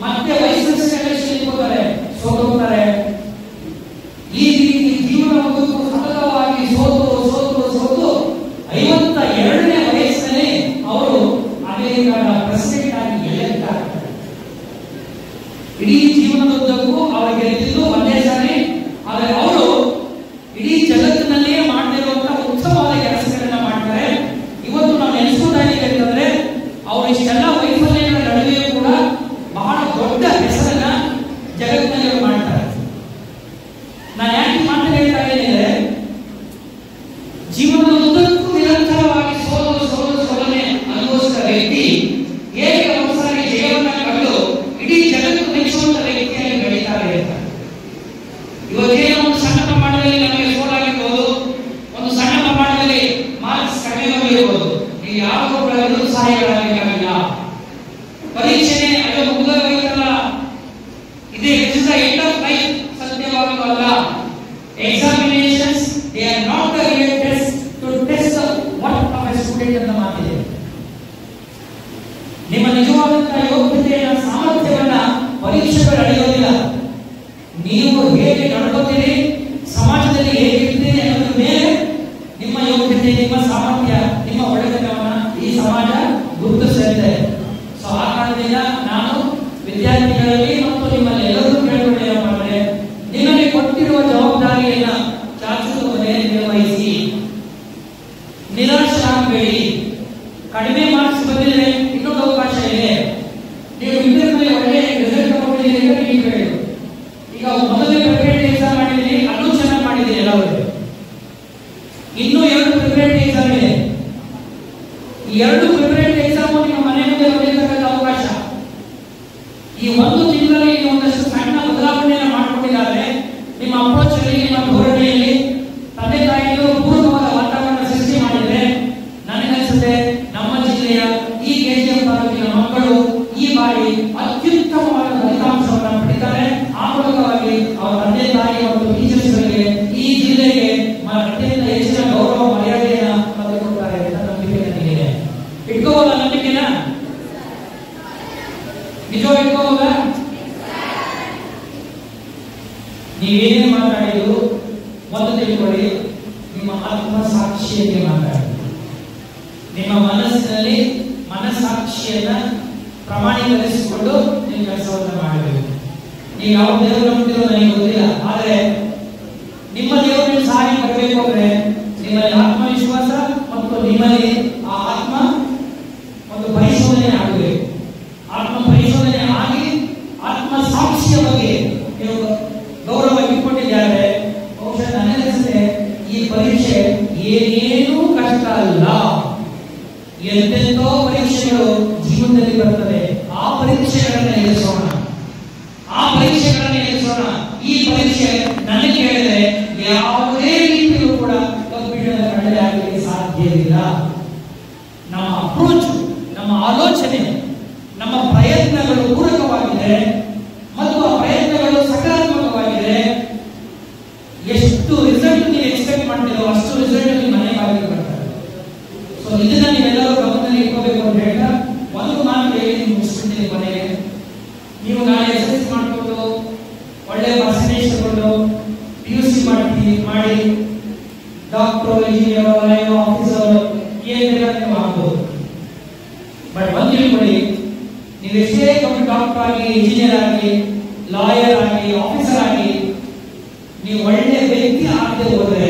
ಮತ್ತೆ ವೈಸ್ ಪ್ರೆಸಿಡೆಂಟ್ ಎಲೆಕ್ಷನ್ ನಿಂತ್ಕೋತಾರೆ, ಸೋಲ್ತಾರೆ. ಈ ರೀತಿ ಜೀವನ ಉದ್ದಕ್ಕೂ ಸತತವಾಗಿ ಸೋತು 52ನೇ ವಯಸ್ಸಿನಲ್ಲಿ ಅವರು ಅಮೆರಿಕದ ಪ್ರೆಸಿಡೆಂಟ್ ಆಗಿ ಎಲೆಕ್ಟ್ ಆಗ್ತಾರೆ. ಇಡೀ ಜೀವನದುದ್ದಕ್ಕೂ ಅವರು ಗೆದ್ದಿದ್ದು 1ನೇ ಸಾರಿ. ಆದರೆ ಅವರು ಇಡೀ ಜಗತ್ತಿನಲ್ಲಿಯೇ ಮಾಡದಿರುವಂತಹ ಉತ್ತಮವಾದ ಕೆಲಸಗಳನ್ನ ಮಾಡ್ತಾರೆ. ಇವತ್ತು ನಾವು ನೆನೆಸ್ಕೋದಾಗಿದೆ ಅಂತಂದ್ರೆ ಅವರು ಇಷ್ಟೆಲ್ಲ ವೈಫಲ್ಯಗಳ ನಡುವೆಯೂ ಕೂಡ ಬಹಳ ದೊಡ್ಡ ಹೆಸರನ್ನ ಜಗತ್ತಿನಲ್ಲಿ ಮಾಡ್ತಾರೆ. ನಾನು ಯಾಕೆ ಮಾತು ಹೇಳ್ತಾ ಇದ್ದೇನೆ, ಜೀವನದ ಉದ್ದಕ್ಕೂ ನಿರಂತರವಾಗಿ ಸೋಲನೆ ಅನುಭವಿಸಿದ ವ್ಯಕ್ತಿ ಹೇಗೆ ಒಂದ್ಸಾರಿ ಜಯವನ್ನು ಕಂಡು ಇಡೀ ಜಗತ್ತು ಮೆಚ್ಚುವಂತ ವ್ಯಕ್ತಿಯಾಗಿ ಬೆಳೀತಾರೆ ಇರ್ತಾರೆ. ಇವತ್ತೇನೋ ಒಂದು ಸಣ್ಣ ಪ್ರಮಾಣದಲ್ಲಿ ನಮಗೆ ಸೋಲಾಗಿರ್ಬೋದು, ಒಂದು ಸಣ್ಣ ಪ್ರಮಾಣದಲ್ಲಿ ಮಾರ್ಕ್ಸ್ ಕಡಿಮೆ ಬಂದಿರಬಹುದು. ನೀವು ಯಾವಾಗಲೂ ನಿರುತ್ಸಾಹಿಗಳಾಗಬೇಕಾಗಿಲ್ಲ. ಪರೀಕ್ಷೆ ಅದು ಮುಗಿದೋಯ್ತಲ್ಲ, ಇದೇ it is the end of life ಸತ್ಯವಾಗಲೂ ಅಲ್ಲ. Examinations, they are not the real test to test the worth of a student ಅಂತ ಮಾತಿದೆ. ನಿಮ್ಮ ನಿಜವಾದಂತಹ ಯೋಗ್ಯತೆಯ ಸಾಮರ್ಥ್ಯವನ್ನ ಪರೀಕ್ಷೆಗಳು ಅಳೆಯೋದಿಲ್ಲ. ನೀವು ಹೇಗೆ ನಡ್ಕೋತೀರಿ, ಸಮಾಜದಲ್ಲಿ ಹೇಗಿರ್ತೀರಿ ಅನ್ನೋದ್ರ ಮೇಲೆ ನಿಮ್ಮ ಯೋಗ್ಯತೆ, ನಿಮ್ಮ ಸಾಮರ್ಥ್ಯ, ನಿಮ್ಮ ಒಳ್ಳೆತನವನ್ನ ಈ ಸಮಾಜ ಗುರುತಿಸುತ್ತೆ. ಸೊ ಆ ಕಾರಣದಿಂದ ನಾನು ವಿದ್ಯಾರ್ಥಿಗಳಲ್ಲಿ ಮತ್ತು ನಿಮ್ಮಲ್ಲಿ ಎಲ್ಲರೂ ಕೇಳಿಕೊಳ್ಳೇನಪ್ಪ ಅಂದ್ರೆ, ನಿಮಗೆ ಕೊಟ್ಟಿರುವ ಜವಾಬ್ದಾರಿಯನ್ನ ಚಾಚುತಪ್ಪದೆ ನಿರ್ವಹಿಸಿ. ನಿರಾಶರಾಗಬೇಡಿ. ಕಡಿಮೆ ಮಾರ್ಕ್ಸ್ ಬಂದಿದ್ರೆ ಇನ್ನೊಂದು ಅವಕಾಶ ಇದೆ. ನೀವು ಇಂಟರ್ನಲ್ಲಿ ಒಳ್ಳೆ ರಿಸಲ್ಟ್ ತಗೊಂಡಿದ್ದೀರಿ ಅಂತ ನೀವು ಹೇಳಿ. ಈಗ ಮೊದಲನೇ ಪ್ರಿಪರೇಟರಿ ಎಕ್ಸಾಮ್ ಮಾಡಿದ್ದೀರಿ, ಅಲ್ಲೂ ಚೆನ್ನಾಗಿ ಮಾಡಿದ್ದೀರಿ ಎಲ್ಲರೂ. ಇನ್ನೂ 2 ಪ್ರಿಪರೇಟರಿ ಎಕ್ಸಾಮ್ ಇದೆ. ಈ 2 ಪ್ರಿಪರೇಟರಿ ಎಕ್ಸಾಮ್ ನಿಮ್ಮ ಮನೆ ಮುಂದೆ ಬರೆಯತಕ್ಕಂಥ ಅವಕಾಶ. ಈ 1 ತಿಂಗಳಲ್ಲಿ ನೀವು ಒಂದಷ್ಟು ಸಣ್ಣ ಬದಲಾವಣೆಯನ್ನು ಮಾಡಿಕೊಂಡಿದ್ದಾರೆ. ನಿಮ್ಮ ಅಪ್ರೋಚ್ ಅಲ್ಲಿ, ನಿಮ್ಮ ಧೋರಣೆಯಲ್ಲಿ ತಂದೆ ತಾಯಿಗಳು ಪೂರ್ಣವಾದ ವಾತಾವರಣ ಸೃಷ್ಟಿ ಮಾಡಿದ್ರೆ ನನಗನ್ಸುತ್ತೆ ನಮ್ಮ ಜಿಲ್ಲೆಯ ಈ KGF ತಾಲೂಕಿನ ಮಕ್ಕಳು ಈ ಬಾರಿ ಅತ್ಯುತ್ತಮವಾದ ಫಲಿತಾಂಶವನ್ನು ಪಡೆಯುತ್ತಾರೆ. ಆ ಮೂಲಕವಾಗಿ ಅವರ ತಂದೆ ತಾಯಿ ಮತ್ತು ಟೀಚರ್ಸ್ಗಳಿಗೆ, ಈ ಜಿಲ್ಲೆಗೆ ಅತ್ಯಂತ ಹೆಚ್ಚಿನ ಗೌರವ ಮರ್ಯಾದೆಯನ್ನು ಪಡೆದುಕೊಳ್ತಾರೆ ಅಂತ ನಂಬಿಕೆ ನನಗಿದೆ. ಇಟ್ಕೋಬೋದ ನಂಬಿಕೆನ? ನಿಜವಾಗಿ ಇಟ್ಕೋಬೋದ? ನೀವೇನೇ ಮಾತಾಡಿದ್ರು ಒಂದು ತಿಳ್ಕೊಳ್ಳಿ, ನಿಮ್ಮ ಆತ್ಮ ಸಾಕ್ಷಿಯಲ್ಲಿ ಮಾತಾಡಿ. ನಿಮ್ಮ ಮನಸ್ಸಿನಲ್ಲಿ ಮನಸ್ಸಾಕ್ಷಿಯನ್ನ ಪ್ರಮಾಣೀಕರಿಸಿಕೊಂಡು ನೀವು ಕೆಲಸವನ್ನು ಮಾಡಬೇಕು. ನೀವು ಯಾವ ದೇವರು ನಂಬ್ತಿರೋ ನನಗೆ ಗೊತ್ತಿಲ್ಲ, ಆದರೆ ನಿಮ್ಮ ದೇವರನ್ನು ಸಾರಿ ಬರಬೇಕು ಅಂದ್ರೆ ನಿಮ್ಮಲ್ಲಿ ಆತ್ಮವಿಶ್ವಾಸ ಮತ್ತು ನಿಮ್ಮಲ್ಲಿ ಆ ಆತ್ಮ ಒಂದು ಪರಿಶೋಧನೆ ಆಗಬೇಕು. ಆತ್ಮ ಪರಿಶೋಧನೆ ಆಗಿ ಆತ್ಮ ಸಾಕ್ಷಿಯ ಬಗ್ಗೆ ನೀವು ಗೌರವ ಇಟ್ಕೊಂಡಿದ್ದಾರೆ. ಬಹುಶಃ ನನಗನ್ನಿಸುತ್ತೆ ಈ ಪರೀಕ್ಷೆ ಏನೇನೂ ಕಷ್ಟ ಅಲ್ಲ. ಎಂತೆಂದೋ ಪರೀಕ್ಷೆಗಳು ಜೀವನದಲ್ಲಿ ಬರ್ತದೆ. ಆ ಪರೀಕ್ಷೆಗಳನ್ನ ಎದುರಿಸೋಣ, ಆ ಪರೀಕ್ಷೆಗಳನ್ನ ಎದುರಿಸೋಣ. ಈ ಪರೀಕ್ಷೆ ನನಗೆ ಕೇಳಿದ್ರೆ ಯಾವುದೇ ರೀತಿಯಲ್ಲೂ ಕೂಡ ಕಂಪ್ಯೂಟರ್ ಕಡಿಮೆ ಆಗಲಿಕ್ಕೆ ಸಾಧ್ಯವಿಲ್ಲ. ನಮ್ಮ ಅಪ್ರೋಚ್, ನಮ್ಮ ಆಲೋಚನೆ, ನಮ್ಮ ಪ್ರಯತ್ನಗಳು ಪೂರಕವಾಗಿದೆ ಮತ್ತು ಆ ಪ್ರಯತ್ನಗಳು ಸಕಾರಾತ್ಮಕವಾಗಿದೆ. ಎಷ್ಟು ರಿಸಲ್ಟ್ ನೀವು ಎಕ್ಸ್ಪೆಕ್ಟ್ ಮಾಡ್ತೀರೋ ಅಷ್ಟು ರಿಸಲ್ಟ್ ನಿಮ್ಮ ಮನೆ ಬಾಗಿಲಿಗೆ ಬರ್ತಾರೆ. ಸೊ ಇದನ್ನ ನೀವೆಲ್ಲರೂ ಗಮನದಲ್ಲಿ ಇಟ್ಕೋಬೇಕು ಅಂತ ಹೇಳ್ತಾ ಒಂದು ಮಾತು ಹೇಳಿ ಮುಗಿಸ್ಬಿಡ್ತೀನಿ ಕೊನೆಗೆ. ನೀವು ನಾಳೆ ಎಕ್ಸರ್ಸೈಸ್ ಮಾಡಿಕೊಂಡು ಒಳ್ಳೆ ಪರ್ಸೆಂಟೇಜ್ ತಗೊಂಡು PUC ಮಾಡಿ ಡಾಕ್ಟರ್, ಇಂಜಿನಿಯರ್, ಆಫೀಸರ್ ಏನು ಮಾಡ್ಬೋದು. ಬಟ್ ಒಂದು ತಿಳ್ಕೊಳ್ಳಿ, ನೀವು ಎಷ್ಟೇ ಡಾಕ್ಟರ್ ಆಗಿ, ಇಂಜಿನಿಯರ್ ಆಗಿ, ಲಾಯರ್ ಆಗಿ, ಆಫೀಸರ್ ಆಗಿ ನೀವು ಒಳ್ಳೆ ವ್ಯಕ್ತಿ ಆಗದೆ ಹೋದ್ರೆ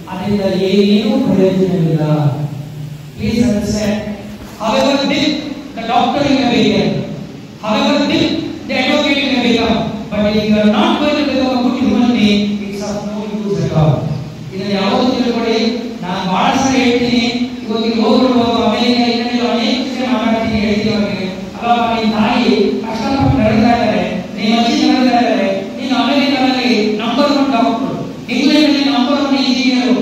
ಅದರಿಂದ ಏನೂ ಪ್ರಯೋಜನವಿಲ್ಲ. Please understand. However big the doctor you may become, however big the advocate you may become, but if you are not going to become a good human being, it's of no use at all. ಇದನ್ನ ಯಾವುದು ತಿಳ್ಕೊಳ್ಳಿ. ನಾನು ಬಹಳ ಸರಿ ಹೇಳ್ತೀನಿ, ಇವಾಗ ಹೋಗ್ಬಿಟ್ಟು America ಇನ್ನೇನು ಅನೇಕ ಜನ ಮಾತಾಡ್ತೀನಿ, ಹೇಳ್ತೀನಿ ಅವ್ರಿಗೆ, ಅಲ್ಲ ನಿನ್ನ ತಾಯಿ ಕಷ್ಟಪಟ್ಟು ನಡೆಸ್ತಾ ಇದ್ದಾರೆ, ನಿಮ್ಮ ಅಜ್ಜಿ ನಡೆಸ್ತಾ ಇದ್ದಾರೆ, ನೀನು ಅಮೆರಿಕದಲ್ಲಿ number 1 doctor, England number 1 engineer,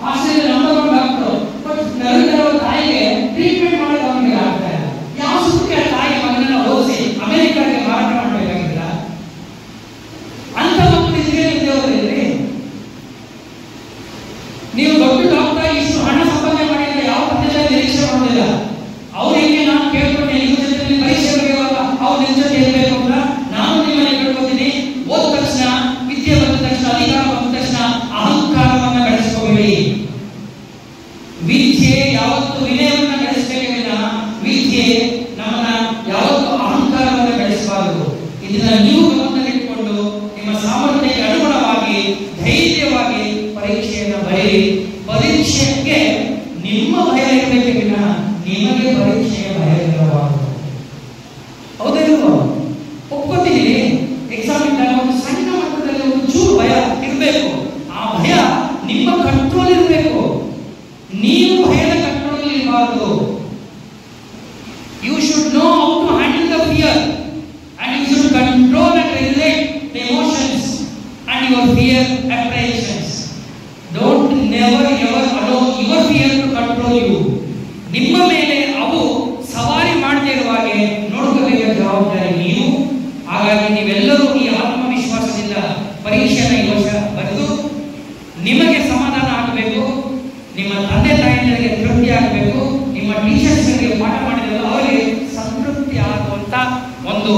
Australia number 1 doctor, but ನಡೆದಿರೋ ತಾಯಿಗೆ ಟ್ರೀಟ್ಮೆಂಟ್ ಮಾಡೋದು ಅವನಿಗೆ ಆಗ್ತಾ ಇಲ್ಲ. ಯಾವ ಸುಖಕ್ಕೆ ತಾಯಿ ಮಗನನ್ನ ಓದಿಸಿ ಅಮೆರಿಕಾಗೆ ಮಾರಾಟ ಮಾಡಬೇಕಾಗಿಲ್ಲ? ಅಂತ ಮಕ್ಕಳು ಇದಕ್ಕೆ ನಿಂತವರಿದ್ರಿ. ನೀವು ದೊಡ್ಡ ಡಾಕ್ಟರ್ ಇಷ್ಟು ಹಣ ಸಂಪಾದನೆ ಮಾಡಿದ್ರೆ ಯಾವ ಪ್ರದೇಶದಲ್ಲಿ ನಿರೀಕ್ಷೆ ಮಾಡೋದಿಲ್ಲ. ಅವರಿಗೆ ನಾನು ಕೇಳ್ಕೊಂಡೆ, ನಿಮ್ಮ ಜೊತೆ ಪರೀಕ್ಷೆ ಬರೆಯುವಾಗ ಅವ್ರು ನಿಮ್ಮ ಜೊತೆ ಇರಬೇಕು ಅಂತ ನಾನು ನಿಮ್ಮಲ್ಲಿ ಕೇಳ್ಕೊತೀನಿ. ಓದ ತಕ್ಷಣ, ವಿದ್ಯೆ ಬಂದ ತಕ್ಷಣ, ಅಧಿಕಾರ ಬಂದ ತಕ್ಷಣ ಅಹಂಕಾರವನ್ನ ಬೆಳೆಸ್ಕೋಬೇಡಿ. ವಿದ್ಯೆ ಯಾವತ್ತು ವಿನಯವನ್ನ ಬೆಳೆಸಬೇಕೇ ವಿನ ವಿದ್ಯೆ ನಮ್ಮನ್ನ ಯಾವತ್ತು ಅಹಂಕಾರವನ್ನ ಬೆಳೆಸಬಾರದು. ಇದನ್ನ ನೀವು ಗಮನದಲ್ಲಿಟ್ಟುಕೊಂಡು ನಿಮ್ಮ ಸಾಮರ್ಥ್ಯಕ್ಕೆ ಅನುಗುಣವಾಗಿ ಧೈರ್ಯವಾಗಿ ಪರೀಕ್ಷೆಯನ್ನು ಬರೆಯಿರಿ. ಪರೀಕ್ಷೆಗೆ ನಿಮ್ಮ ಭಯ ಇರಬೇಕೇ ವಿನ ನಿಮಗೆ ಪರೀಕ್ಷೆಯ ಭಯ ಇರಬಾರದು. ಹೌದೇನೋ? ಒಪ್ಕೋತೀನಿ, ಎಕ್ಸಾಮ್ ಇದ್ದಾಗ ಒಂದು ಸಣ್ಣ ಮಟ್ಟದಲ್ಲಿ ಒಂದು ಚೂರು ಭಯ ಇರಬೇಕು. ಆ ಭಯ ನಿಮ್ಮ ಕಂಟ್ರೋಲ್ ಇರಬೇಕು, ನೀವು ಭಯದ ಕಂಟ್ರೋಲ್ ಇರಬಾರದು. You should know how to handle the fear and you should control and regulate the emotions and your fear apprehensions. Don't never ever allow your fear to control you. ನಿಮ್ಮ ಮೇಲೆ ಅವು ಸವಾರಿ ಮಾಡದೇ ಇರುವ ಹಾಗೆ ನೋಡ್ಕೋಬೇಕಾದ ಜವಾಬ್ದಾರಿ ನೀವು. ಹಾಗಾಗಿ ನೀವೆಲ್ಲರೂ ಈ ಆತ್ಮವಿಶ್ವಾಸದಿಂದ ಪರೀಕ್ಷೆಯನ್ನು ಈ ವರ್ಷ ಬರೆದು ನಿಮಗೆ ಸಮಾಧಾನ ಆಗಬೇಕು, ನಿಮ್ಮ ತಂದೆ ತಾಯಿಯರಿಗೆ ತೃಪ್ತಿ ಆಗಬೇಕು, ನಿಮ್ಮ ಟೀಚರ್ಸ್ಗಳಿಗೆ ಪಾಠ ಮಾಡಿದ್ರೆ ಅವರಿಗೆ ಸಂತೃಪ್ತಿ ಆಗುವಂತ ಒಂದು